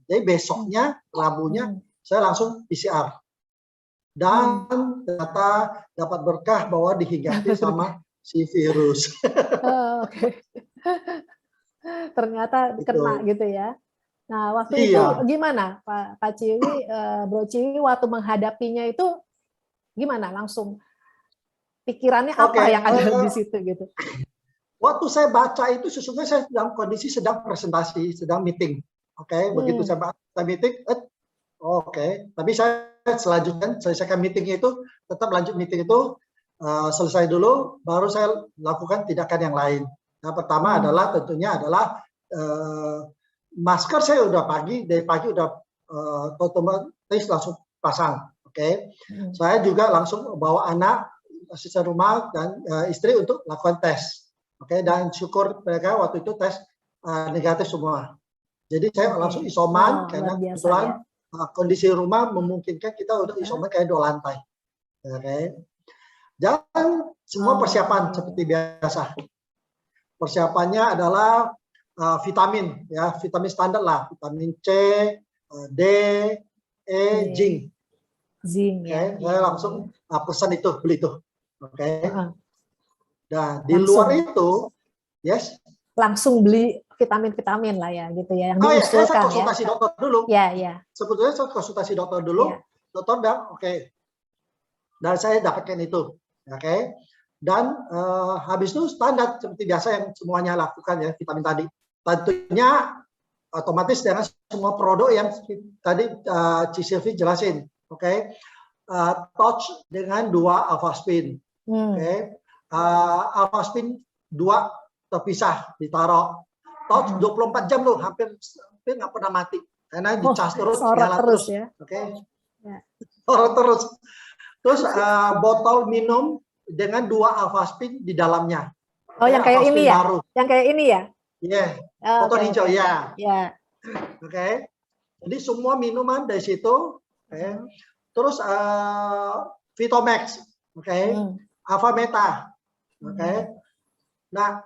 Jadi besoknya, Rabunya, saya langsung PCR. Dan ternyata dapat berkah bahwa dihinggapi sama si virus. Ternyata kena gitu ya. Nah, waktu itu gimana Pak Ciwi, Bro Ciwi, waktu menghadapinya itu gimana? Langsung pikirannya apa yang ada di situ gitu? Waktu saya baca itu sesungguhnya saya dalam kondisi sedang presentasi, sedang meeting. Oke, begitu saya meeting, tapi saya selanjutnya selesaikan meetingnya itu, tetap lanjut meeting itu, selesai dulu, baru saya lakukan tindakan yang lain. Yang pertama adalah tentunya adalah masker saya udah dari pagi udah otomatis langsung pasang. Oke. Saya juga langsung bawa anak, asisten rumah dan istri untuk lakukan tes. Oke, dan syukur mereka waktu itu tes negatif semua. Jadi saya langsung isoman karena kebetulan kondisi rumah memungkinkan kita udah isoman kayak 2 lantai. Oke. Dan semua persiapan seperti biasa. Persiapannya adalah vitamin, ya, vitamin standar lah, vitamin C, D, E, zinc. Zinc, ya. Saya langsung pesan itu, beli itu. Oke. Nah, di Langsung. luar itu, yes. Langsung beli vitamin-vitamin lah ya, gitu ya, yang Saya diusulkan konsultasi dokter dulu. Ya. Sebetulnya saya konsultasi dokter dulu. Dokter bilang, oke. Dan saya dapatkan itu. Oke. Dan habis itu standar seperti biasa yang semuanya lakukan ya, vitamin tadi. Tentunya otomatis dengan semua produk yang tadi Ci Silvi jelasin. Oke. Touch dengan 2 alphaspin. Oke. Alphaspin 2 terpisah, ditaruh. Touch 24 jam loh, hampir nggak pernah mati. Karena dicas terus, nyala terus. Ya. Oke. Sorot terus. Terus botol minum dengan 2 alphaspin di dalamnya. Oh, yang kayak ini ya? Baru. Yang kayak ini ya? Iya, botol hijau ya. Ya. Oke. Jadi semua minuman dari situ. Okay. Terus Vitomax, oke. Avameta, oke. Nah,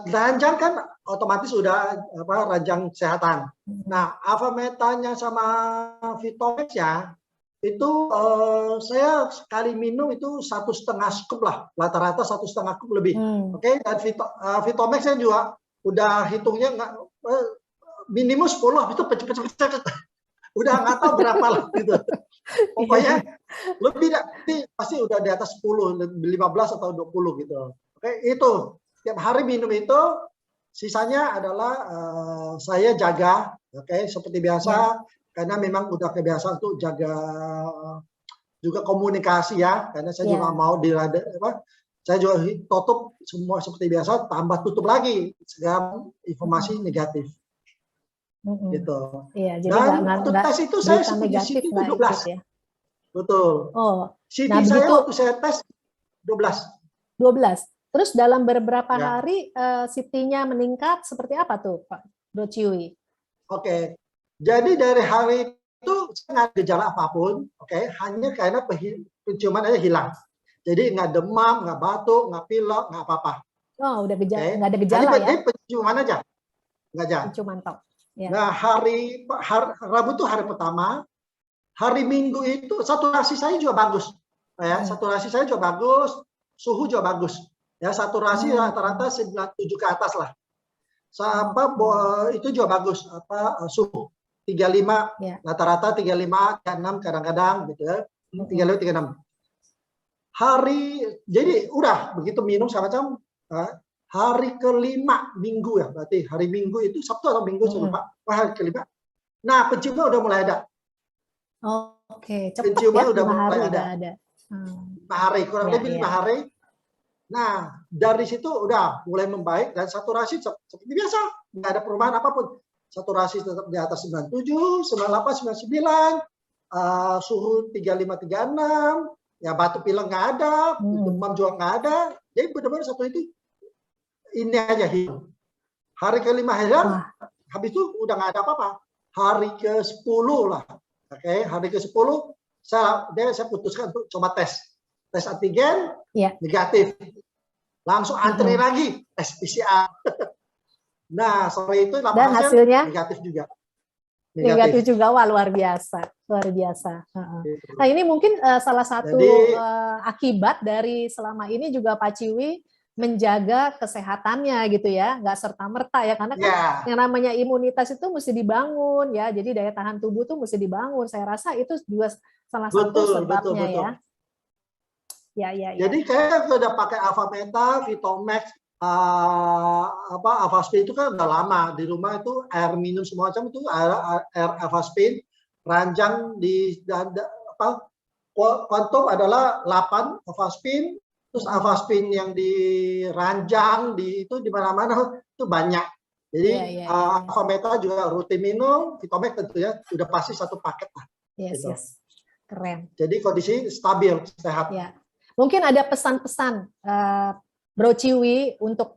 ranjang kan otomatis sudah ranjang kesehatan. Nah, Avametanya sama Vitomax ya, itu saya sekali minum itu 1,5 scoop lah, rata-rata 1,5 scoop lebih. Oke. Dan Vitomax saya juga udah hitungnya nggak minimum 10 itu pecah-pecah. Udah nggak tahu berapa lah gitu. Pokoknya lebih pasti udah di atas 10, 15 atau 20 gitu. Oke, itu tiap hari minum itu, sisanya adalah saya jaga, oke, seperti biasa, karena memang udah kebiasaan tuh jaga juga komunikasi ya, karena saya juga mau saya juga tutup semua seperti biasa, tambah tutup lagi segala informasi negatif. Gitu. Iya, jadi dan waktu tes itu saya punya CT 12. Gitu ya. Betul. CT saya waktu saya tes 12. 12. Terus dalam beberapa hari CT-nya meningkat seperti apa tuh, Pak Bro Ciwi? Oke. Jadi dari hari itu saya nggak ada gejala apapun, oke, hanya karena penciuman aja hilang. Jadi nggak demam, nggak batuk, nggak pilek, nggak apa-apa. Oh, udah nggak ada gejala ya? Jadi penciuman aja, nggak aja. Penciuman tok. Ya. Nah, Rabu itu hari pertama, hari Minggu itu saturasi saya juga bagus, ya. Saturasi saya juga bagus, suhu juga bagus, ya. Saturasi rata-rata 97 ke atas lah. Itu juga bagus, suhu 35, rata-rata 35, 36 kadang-kadang gitu ya, 35, 36. Jadi udah begitu minum sama macam. Hari kelima Minggu ya, berarti hari Minggu itu Sabtu atau Minggu saya lupa. Hari kelima. Nah, penciuman udah mulai ada. Oke, cepat penciuman ya, udah 5 mulai hari ada. 5 hari, kurang lebih 5 hari. Nah, dari situ udah mulai membaik dan saturasi seperti biasa, nggak ada perubahan apapun. Saturasi tetap di atas 97, 98, 99, suhu 35, 36, ya batuk pilek nggak ada, demam juga nggak ada. Jadi benar-benar satu itu ini aja hilang. Hari kelima hilang, habis itu udah nggak ada apa-apa. Hari ke-10 lah, oke, hari ke-10 saya putuskan untuk coba tes antigen, negatif, langsung antri lagi tes PCR. Nah, sore itu dan hasilnya negatif juga. Negatif juga, wah luar biasa, luar biasa. Nah, ini mungkin salah satu akibat dari selama ini juga Pak Ciwi menjaga kesehatannya gitu ya, nggak serta-merta ya, karena kan yang namanya imunitas itu mesti dibangun ya, jadi daya tahan tubuh tuh mesti dibangun. Saya rasa itu juga salah satu sebabnya ya. Jadi kayak udah pakai Avameta, Vitomax, Avaspin itu kan udah lama di rumah, itu air minum semua macam itu air Avaspin, ranjang di Quantum adalah 8 Avaspin. Terus Avaspin yang diranjang itu di mana-mana itu banyak. Jadi Avameta juga rutin minum, Vitomax tentu ya sudah pasti satu paket lah. Yes. Keren. Jadi kondisi stabil, sehat. Ya. Mungkin ada pesan-pesan Bro Ciwi untuk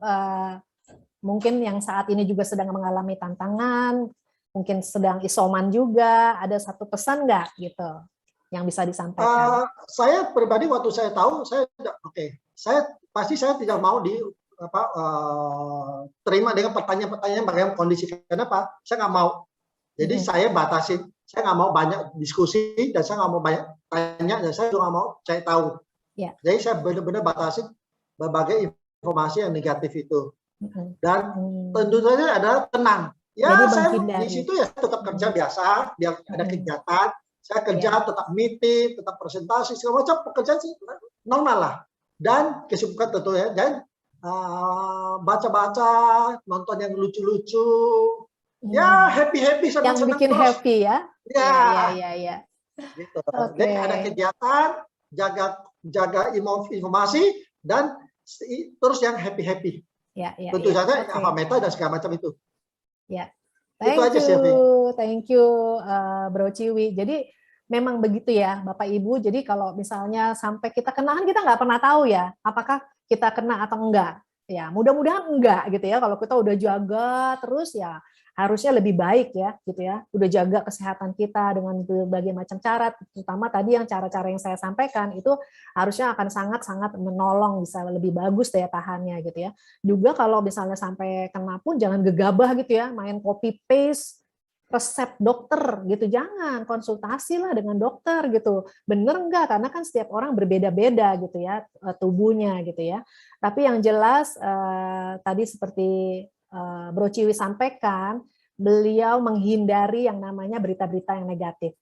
mungkin yang saat ini juga sedang mengalami tantangan, mungkin sedang isoman juga, ada satu pesan nggak gitu? yang bisa disampaikan? Saya pribadi waktu saya tahu, saya saya tidak mau terima dengan pertanyaan-pertanyaan bagaimana kondisi. Kenapa? Saya nggak mau. Jadi saya batasin. Saya nggak mau banyak diskusi dan saya nggak mau banyak tanya dan saya juga nggak mau cari tahu. Jadi saya benar-benar batasin berbagai informasi yang negatif itu. Dan tentu saja adalah tenang. Ya, saya di situ ya tetap kerja biasa, biar ada kegiatan. Saya kerja tetap meeting, tetap presentasi, segala macam pekerjaan normal lah. Dan kesibukan tentu ya, dan baca-baca, nonton yang lucu-lucu, ya happy sama yang bikin terus. Happy ya. Ya. Gitu. Jadi ada kegiatan, jaga informasi dan terus yang happy. Tentu saja meta dan segala macam itu. Ya, thank you, Bro Ciwi. Jadi memang begitu ya, Bapak Ibu. Jadi kalau misalnya sampai kita kena, kita nggak pernah tahu ya, apakah kita kena atau enggak. Ya, mudah-mudahan enggak gitu ya. Kalau kita udah jaga terus ya harusnya lebih baik ya, gitu ya. Udah jaga kesehatan kita dengan berbagai macam cara, terutama tadi yang cara-cara yang saya sampaikan itu harusnya akan sangat-sangat menolong, bisa lebih bagus daya tahannya gitu ya. Juga kalau misalnya sampai kena pun jangan gegabah gitu ya, main copy paste resep dokter gitu, jangan, konsultasilah dengan dokter gitu. Bener enggak? Karena kan setiap orang berbeda-beda gitu ya tubuhnya gitu ya. Tapi yang jelas tadi seperti Bro Ciwi sampaikan, beliau menghindari yang namanya berita-berita yang negatif.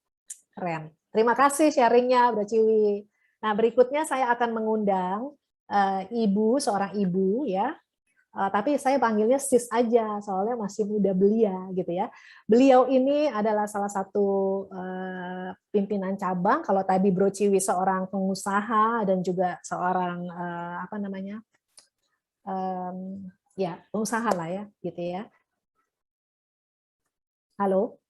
Keren. Terima kasih sharingnya Bro Ciwi. Nah, berikutnya saya akan mengundang seorang ibu ya. Tapi saya panggilnya sis aja, soalnya masih muda belia gitu ya. Beliau ini adalah salah satu pimpinan cabang. Kalau tadi Bro Ciwi seorang pengusaha dan juga seorang ya pengusaha lah ya, gitu ya. Halo.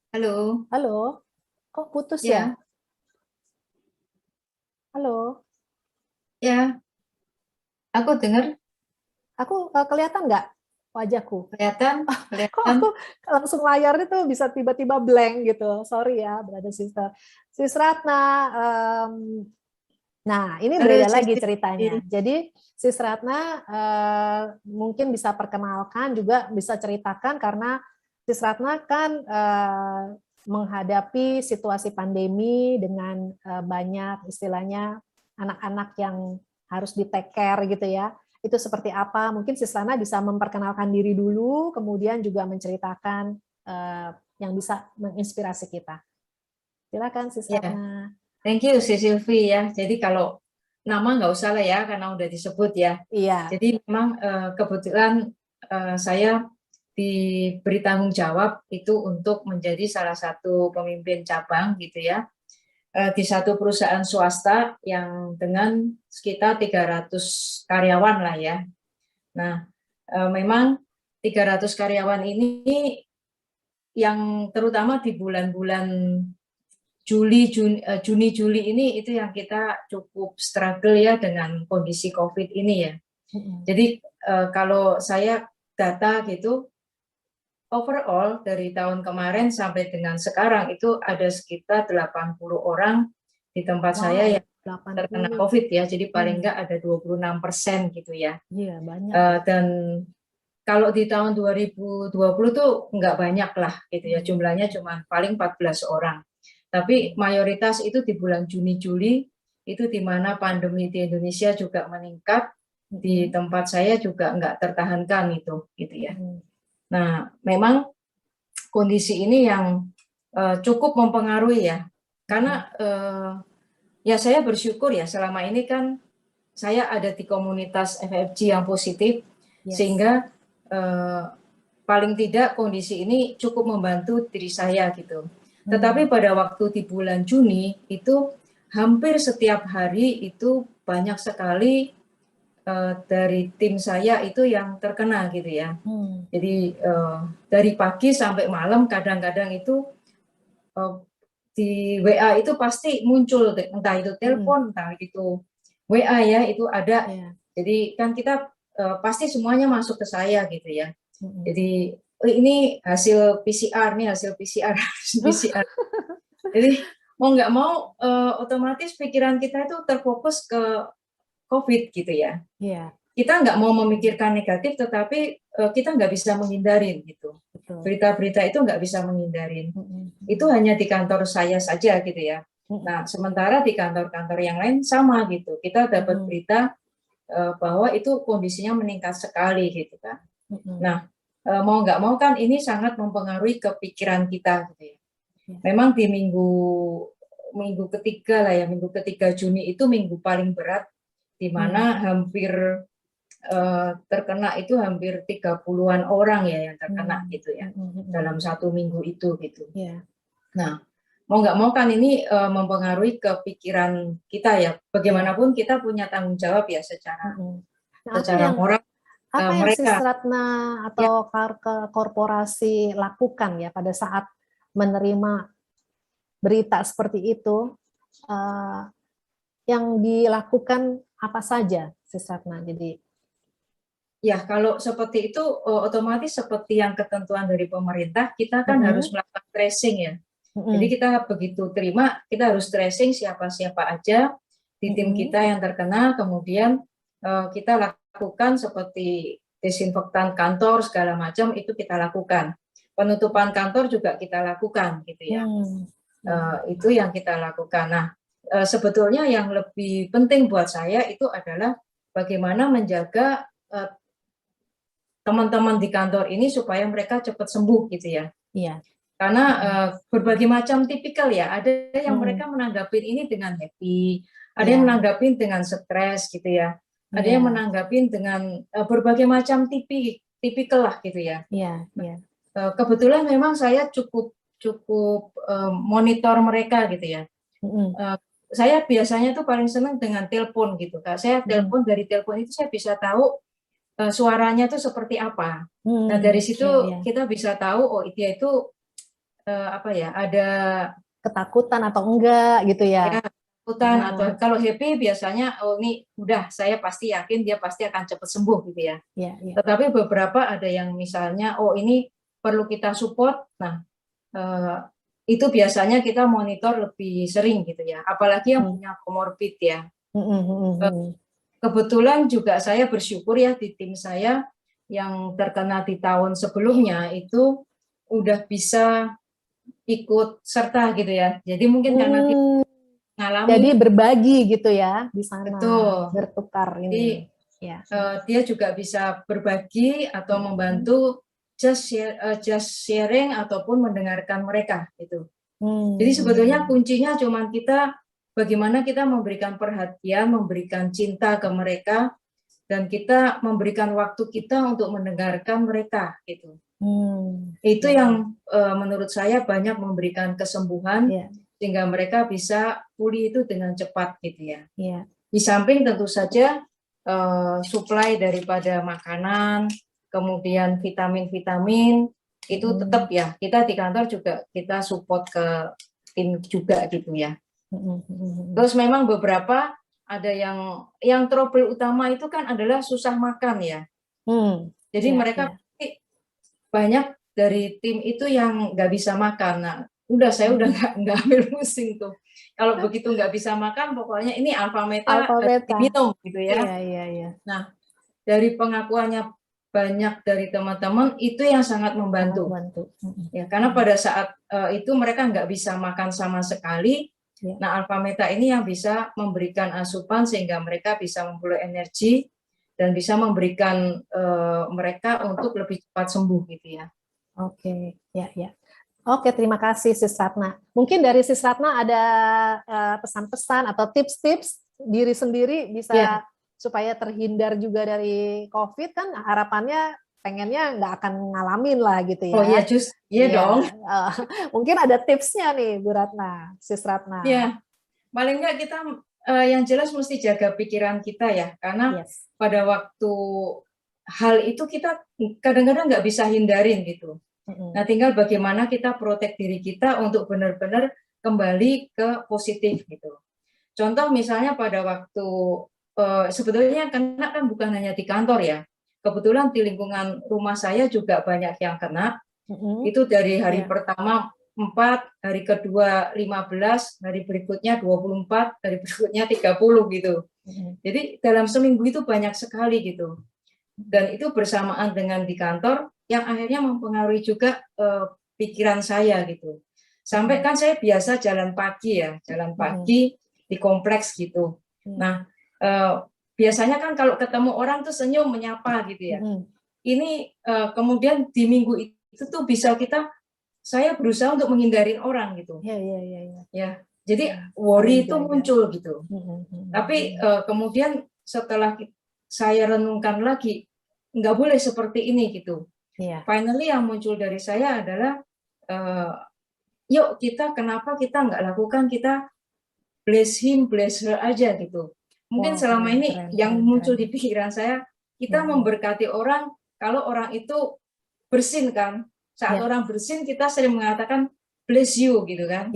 Halo. Halo. Kok putus ya? Halo. Ya. Aku dengar. Aku kelihatan nggak wajahku? Kelihatan. Kok aku langsung layarnya tuh bisa tiba-tiba blank gitu. Sorry ya, brother sister. Sis Ratna, nah ini beda lagi ceritanya. Jadi Sis Ratna mungkin bisa perkenalkan juga, bisa ceritakan karena Sis Ratna kan menghadapi situasi pandemi dengan banyak istilahnya anak-anak yang harus di-take care gitu ya. Itu seperti apa? Mungkin Sis Ratna bisa memperkenalkan diri dulu, kemudian juga menceritakan yang bisa menginspirasi kita. Silakan Sis Ratna. Thank you Sis Sylvie ya. Jadi kalau nama nggak usah lah ya, karena udah disebut ya. Iya. Jadi memang kebetulan saya diberi tanggung jawab itu untuk menjadi salah satu pemimpin cabang gitu ya. Di satu perusahaan swasta yang dengan sekitar 300 karyawan lah ya. Nah, memang 300 karyawan ini yang terutama di bulan-bulan Juni, Juli ini itu yang kita cukup struggle ya dengan kondisi COVID ini ya. Jadi kalau saya data gitu, overall dari tahun kemarin sampai dengan sekarang itu ada sekitar 80 orang di tempat saya yang terkena COVID ya, jadi paling enggak ada 26% gitu ya. Iya, banyak. Dan kalau di tahun 2020 tuh enggak banyak lah gitu ya, jumlahnya cuma paling 14 orang. Tapi mayoritas itu di bulan Juni-Juli, itu di mana pandemi di Indonesia juga meningkat, di tempat saya juga enggak tertahankan itu gitu ya. Nah, memang kondisi ini yang cukup mempengaruhi ya, karena ya saya bersyukur ya selama ini kan saya ada di komunitas FFG yang positif, sehingga paling tidak kondisi ini cukup membantu diri saya gitu. Tetapi pada waktu di bulan Juni itu hampir setiap hari itu banyak sekali dari tim saya itu yang terkena gitu ya. Jadi dari pagi sampai malam kadang-kadang itu di WA itu pasti muncul, entah itu telepon, entah itu WA ya, itu ada. Jadi kan kita pasti semuanya masuk ke saya gitu ya. Jadi ini hasil PCR nih, hasil PCR, PCR. Jadi mau nggak mau otomatis pikiran kita itu terfokus ke COVID gitu ya. Kita nggak mau memikirkan negatif, tetapi kita nggak bisa menghindarin gitu. Berita-berita itu nggak bisa menghindarin. Itu hanya di kantor saya saja gitu ya. Nah, sementara di kantor-kantor yang lain sama gitu. Kita dapat berita bahwa itu kondisinya meningkat sekali gitu kan. Nah, mau nggak mau kan ini sangat mempengaruhi kepikiran kita gitu ya. Memang di minggu ketiga lah ya, minggu ketiga Juni itu minggu paling berat, di mana hampir terkena itu hampir 30-an orang ya yang terkena gitu ya dalam 1 minggu itu gitu. Nah, mau nggak mau kan ini mempengaruhi kepikiran kita ya. Bagaimanapun kita punya tanggung jawab ya secara moral. Apa yang mereka Sis Ratna atau korporasi lakukan ya pada saat menerima berita seperti itu, yang dilakukan apa saja Sis Ratna? Jadi ya, kalau seperti itu otomatis seperti yang ketentuan dari pemerintah, kita kan harus melakukan tracing ya. Jadi kita begitu terima, kita harus tracing siapa-siapa aja di tim kita yang terkena, kemudian kita lakukan seperti desinfektan kantor segala macam itu kita lakukan. Penutupan kantor juga kita lakukan gitu ya. Itu yang kita lakukan. Nah, sebetulnya yang lebih penting buat saya itu adalah bagaimana menjaga teman-teman di kantor ini supaya mereka cepat sembuh gitu ya. Karena berbagai macam tipikal ya, ada yang mereka menanggapi ini dengan happy, ada yang menanggapi dengan stres gitu ya, ada yang menanggapi dengan berbagai macam tipikal lah gitu ya. Kebetulan memang saya cukup monitor mereka gitu ya. Saya biasanya tuh paling senang dengan telepon gitu Kak. Saya telepon, dari telepon itu saya bisa tahu suaranya tuh seperti apa. Nah, dari situ kita bisa tahu oh dia itu apa ya, ada ketakutan atau enggak gitu ya. Ketakutan atau kalau happy biasanya oh ini udah saya pasti yakin dia pasti akan cepat sembuh gitu ya. Tetapi beberapa ada yang misalnya oh ini perlu kita support. Nah, itu biasanya kita monitor lebih sering gitu ya. Apalagi yang punya comorbid ya. Kebetulan juga saya bersyukur ya di tim saya yang terkena di tahun sebelumnya itu udah bisa ikut serta gitu ya. Jadi mungkin karena dia ngalami. Jadi berbagi gitu ya di sana. Betul. Bertukar ini. Dia juga bisa berbagi atau membantu just sharing ataupun mendengarkan mereka gitu. Jadi sebetulnya kuncinya cuma kita bagaimana kita memberikan perhatian, memberikan cinta ke mereka, dan kita memberikan waktu kita untuk mendengarkan mereka gitu. Itu yang menurut saya banyak memberikan kesembuhan sehingga mereka bisa pulih itu dengan cepat gitu ya. Di samping tentu saja suplai daripada makanan, kemudian vitamin-vitamin itu tetap ya kita di kantor juga kita support ke tim juga gitu ya. Terus memang beberapa ada yang trouble utama itu kan adalah susah makan ya. Jadi mereka banyak dari tim itu yang nggak bisa makan. Nah, saya udah nggak ambil pusing tuh. Kalau begitu nggak bisa makan, pokoknya ini Alfameta diminum gitu ya. Nah, dari pengakuannya banyak dari teman-teman itu yang sangat membantu. Ya, karena pada saat itu mereka nggak bisa makan sama sekali. Nah, Alfameta ini yang bisa memberikan asupan sehingga mereka bisa memperoleh energi dan bisa memberikan mereka untuk lebih cepat sembuh gitu ya. Oke, Oke, terima kasih Sis Ratna. Mungkin dari Sis Ratna ada pesan-pesan atau tips-tips diri sendiri bisa supaya terhindar juga dari COVID kan harapannya pengennya nggak akan ngalamin lah gitu ya. Oh iya, dong. Mungkin ada tipsnya nih Bu Ratna, Sis Ratna. Iya, paling nggak kita yang jelas mesti jaga pikiran kita ya, karena pada waktu hal itu kita kadang-kadang nggak bisa hindarin gitu. Nah, tinggal bagaimana kita protek diri kita untuk benar-benar kembali ke positif gitu. Contoh misalnya pada waktu sebetulnya karena kan bukan hanya di kantor ya, kebetulan di lingkungan rumah saya juga banyak yang kena. Itu dari hari pertama 4, hari kedua 15, hari berikutnya 24, hari berikutnya 30 gitu. Jadi dalam seminggu itu banyak sekali gitu. Dan itu bersamaan dengan di kantor yang akhirnya mempengaruhi juga pikiran saya gitu. Sampai kan saya biasa jalan pagi ya, jalan pagi di kompleks gitu. Nah, biasanya kan kalau ketemu orang tuh senyum menyapa gitu ya. Ini kemudian di minggu itu tuh bisa saya berusaha untuk menghindarin orang gitu. Ya, jadi worry itu muncul gitu. Tapi kemudian setelah saya renungkan lagi, nggak boleh seperti ini gitu. Finally yang muncul dari saya adalah yuk kenapa kita nggak lakukan, kita bless him, bless her aja gitu. Mungkin selama ini yang muncul di pikiran saya, kita memberkati orang kalau orang itu bersin kan. Saat orang bersin kita sering mengatakan bless you gitu kan.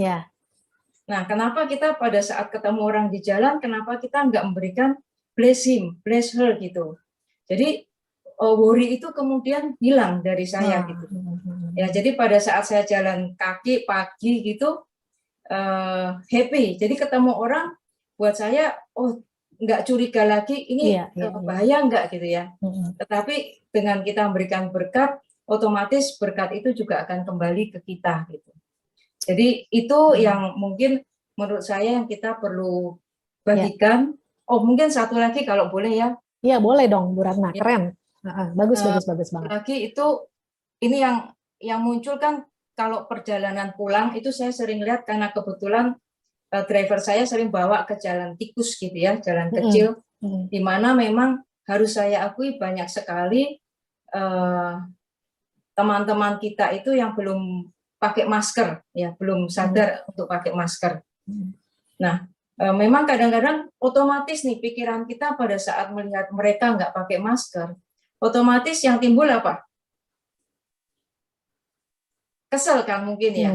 Nah, kenapa kita pada saat ketemu orang di jalan, kenapa kita nggak memberikan bless him, bless her gitu. Jadi worry itu kemudian hilang dari saya gitu. Ya, jadi pada saat saya jalan kaki pagi gitu happy. Jadi ketemu orang buat saya nggak curiga lagi ini bahaya nggak gitu ya. Tetapi dengan kita memberikan berkat, otomatis berkat itu juga akan kembali ke kita gitu. Jadi itu yang mungkin menurut saya yang kita perlu bagikan. Mungkin satu lagi kalau boleh ya. Iya boleh dong Bu Ratna, keren. Bagus banget. Lagi itu ini yang muncul kan kalau perjalanan pulang itu saya sering lihat karena kebetulan driver saya sering bawa ke jalan tikus gitu ya, jalan kecil, di mana memang harus saya akui banyak sekali teman-teman kita itu yang belum pakai masker, ya belum sadar untuk pakai masker. Nah, memang kadang-kadang otomatis nih pikiran kita pada saat melihat mereka nggak pakai masker, otomatis yang timbul apa? Kesel kan mungkin ya.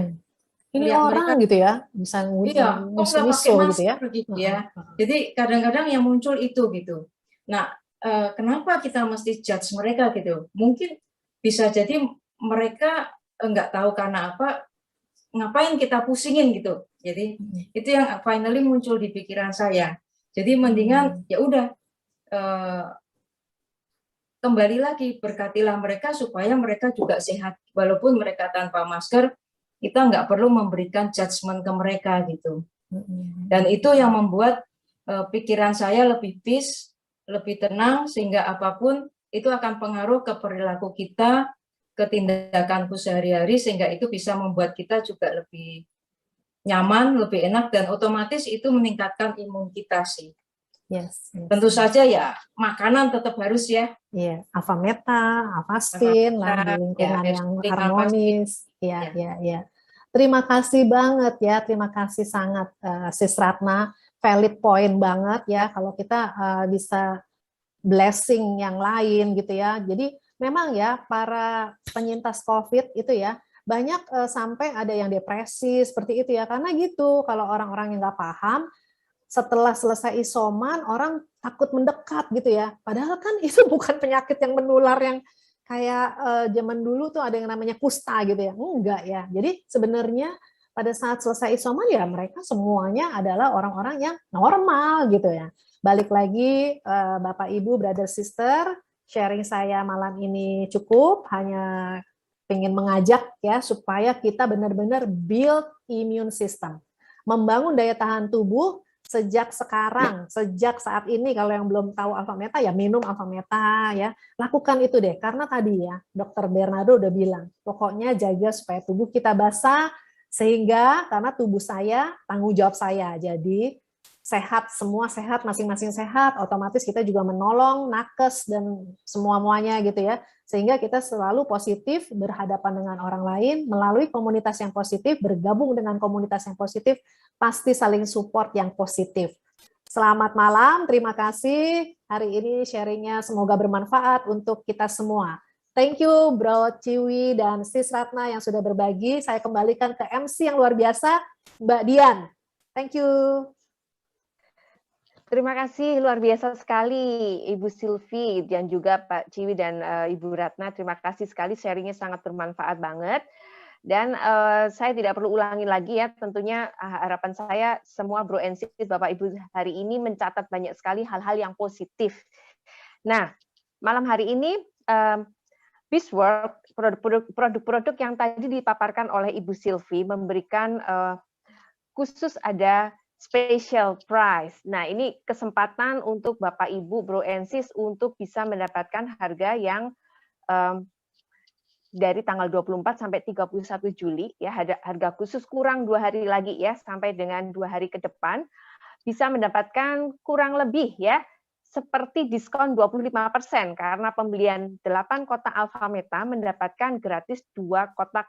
Ini orang mereka, gitu ya, bisa musuh gitu ya. Jadi kadang-kadang yang muncul itu gitu. Nah, kenapa kita mesti judge mereka gitu? Mungkin bisa jadi mereka nggak tahu karena apa, ngapain kita pusingin gitu. Jadi itu yang finally muncul di pikiran saya. Jadi mendingan ya udah kembali lagi berkatilah mereka supaya mereka juga sehat. Walaupun mereka tanpa masker, kita nggak perlu memberikan judgement ke mereka gitu. Dan itu yang membuat pikiran saya lebih peace, lebih tenang, sehingga apapun itu akan pengaruh ke perilaku kita, ke tindakanku sehari-hari, sehingga itu bisa membuat kita juga lebih nyaman, lebih enak, dan otomatis itu meningkatkan imun kita sih. Tentu saja ya makanan tetap harus ya. Avameta, Avastin lah di lingkungan yang harmonis. Ya. Terima kasih banget ya, terima kasih sangat Sis Ratna, valid point banget ya kalau kita bisa blessing yang lain gitu ya. Jadi memang ya para penyintas COVID itu ya banyak sampai ada yang depresi seperti itu ya, karena gitu kalau orang-orang yang nggak paham setelah selesai isoman orang takut mendekat gitu ya, padahal kan itu bukan penyakit yang menular yang kayak zaman dulu tuh ada yang namanya kusta gitu ya, enggak ya. Jadi sebenarnya pada saat selesai isoman ya mereka semuanya adalah orang-orang yang normal gitu ya. Balik lagi Bapak Ibu, brother sister, sharing saya malam ini cukup, hanya ingin mengajak ya supaya kita benar-benar build immune system, membangun daya tahan tubuh sejak sekarang, sejak saat ini. Kalau yang belum tahu Avameta ya minum Avameta ya, lakukan itu deh, karena tadi ya Dr. Bernardo udah bilang pokoknya jaga supaya tubuh kita basah, sehingga karena tubuh saya tanggung jawab saya, jadi sehat, semua sehat, masing-masing sehat, otomatis kita juga menolong nakes dan semua-muanya gitu ya, sehingga kita selalu positif berhadapan dengan orang lain melalui komunitas yang positif, bergabung dengan komunitas yang positif, pasti saling support yang positif. Selamat malam, terima kasih hari ini sharingnya semoga bermanfaat untuk kita semua. Thank you Bro Ciwi dan Sis Ratna yang sudah berbagi. Saya kembalikan ke MC yang luar biasa, Mbak Dian. Thank you. Terima kasih, luar biasa sekali Ibu Silvi dan juga Pak Ciwi dan Ibu Ratna. Terima kasih sekali, sharingnya sangat bermanfaat banget. Dan saya tidak perlu ulangi lagi ya, tentunya harapan saya semua Bro and Sis, Bapak Ibu hari ini mencatat banyak sekali hal-hal yang positif. Nah, malam hari ini BizWorld, produk-produk yang tadi dipaparkan oleh Ibu Silvi memberikan khusus ada special price. Nah, ini kesempatan untuk Bapak Ibu Bro and Sis untuk bisa mendapatkan harga yang dari tanggal 24 sampai 31 Juli ya, harga khusus kurang 2 hari lagi ya, sampai dengan 2 hari ke depan bisa mendapatkan kurang lebih ya seperti diskon 25% karena pembelian 8 kotak Alpha Meta mendapatkan gratis 2 kotak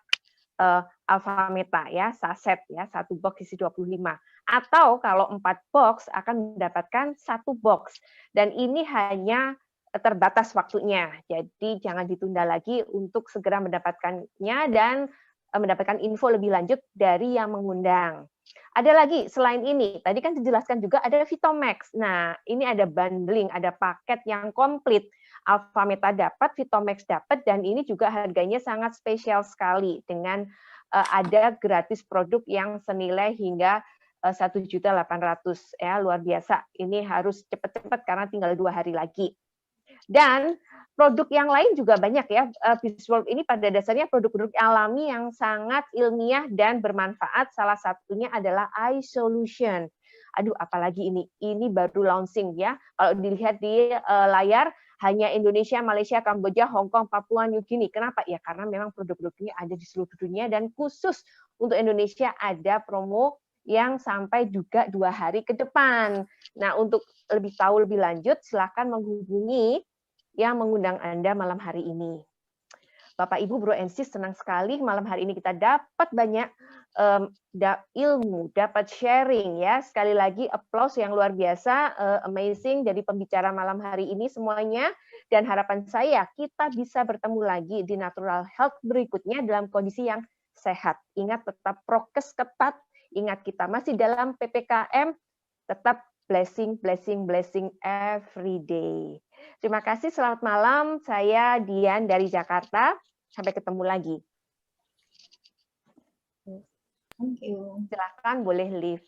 Alpha Meta ya, saset ya, 1 box isi 25. Atau kalau 4 box akan mendapatkan 1 box. Dan ini hanya terbatas waktunya. Jadi jangan ditunda lagi untuk segera mendapatkannya dan mendapatkan info lebih lanjut dari yang mengundang. Ada lagi selain ini, tadi kan dijelaskan juga ada Vitomax. Nah, ini ada bundling, ada paket yang komplit. Alpha Meta dapat, Vitomax dapat, dan ini juga harganya sangat spesial sekali dengan ada gratis produk yang senilai hingga 1.800.000 ya, luar biasa. Ini harus cepat-cepat karena tinggal 2 hari lagi. Dan produk yang lain juga banyak ya. BizWorld ini pada dasarnya produk-produk alami yang sangat ilmiah dan bermanfaat. Salah satunya adalah Eye Solution. Aduh, apalagi ini? Ini baru launching ya. Kalau dilihat di layar, hanya Indonesia, Malaysia, Kamboja, Hong Kong, Papua New Guinea. Kenapa? Ya karena memang produk-produk ini ada di seluruh dunia dan khusus untuk Indonesia ada promo yang sampai juga 2 hari ke depan. Nah, untuk lebih tahu lebih lanjut, silakan menghubungi yang mengundang Anda malam hari ini. Bapak, Ibu, Bro and Sis, senang sekali malam hari ini kita dapat banyak ilmu, dapat sharing ya. Sekali lagi applause yang luar biasa, amazing dari pembicara malam hari ini semuanya. Dan harapan saya kita bisa bertemu lagi di Natural Health berikutnya dalam kondisi yang sehat. Ingat tetap prokes ketat, ingat kita masih dalam PPKM, tetap blessing, blessing, blessing every day. Terima kasih, selamat malam. Saya Dian dari Jakarta. Sampai ketemu lagi. Thank you. Silakan boleh leave.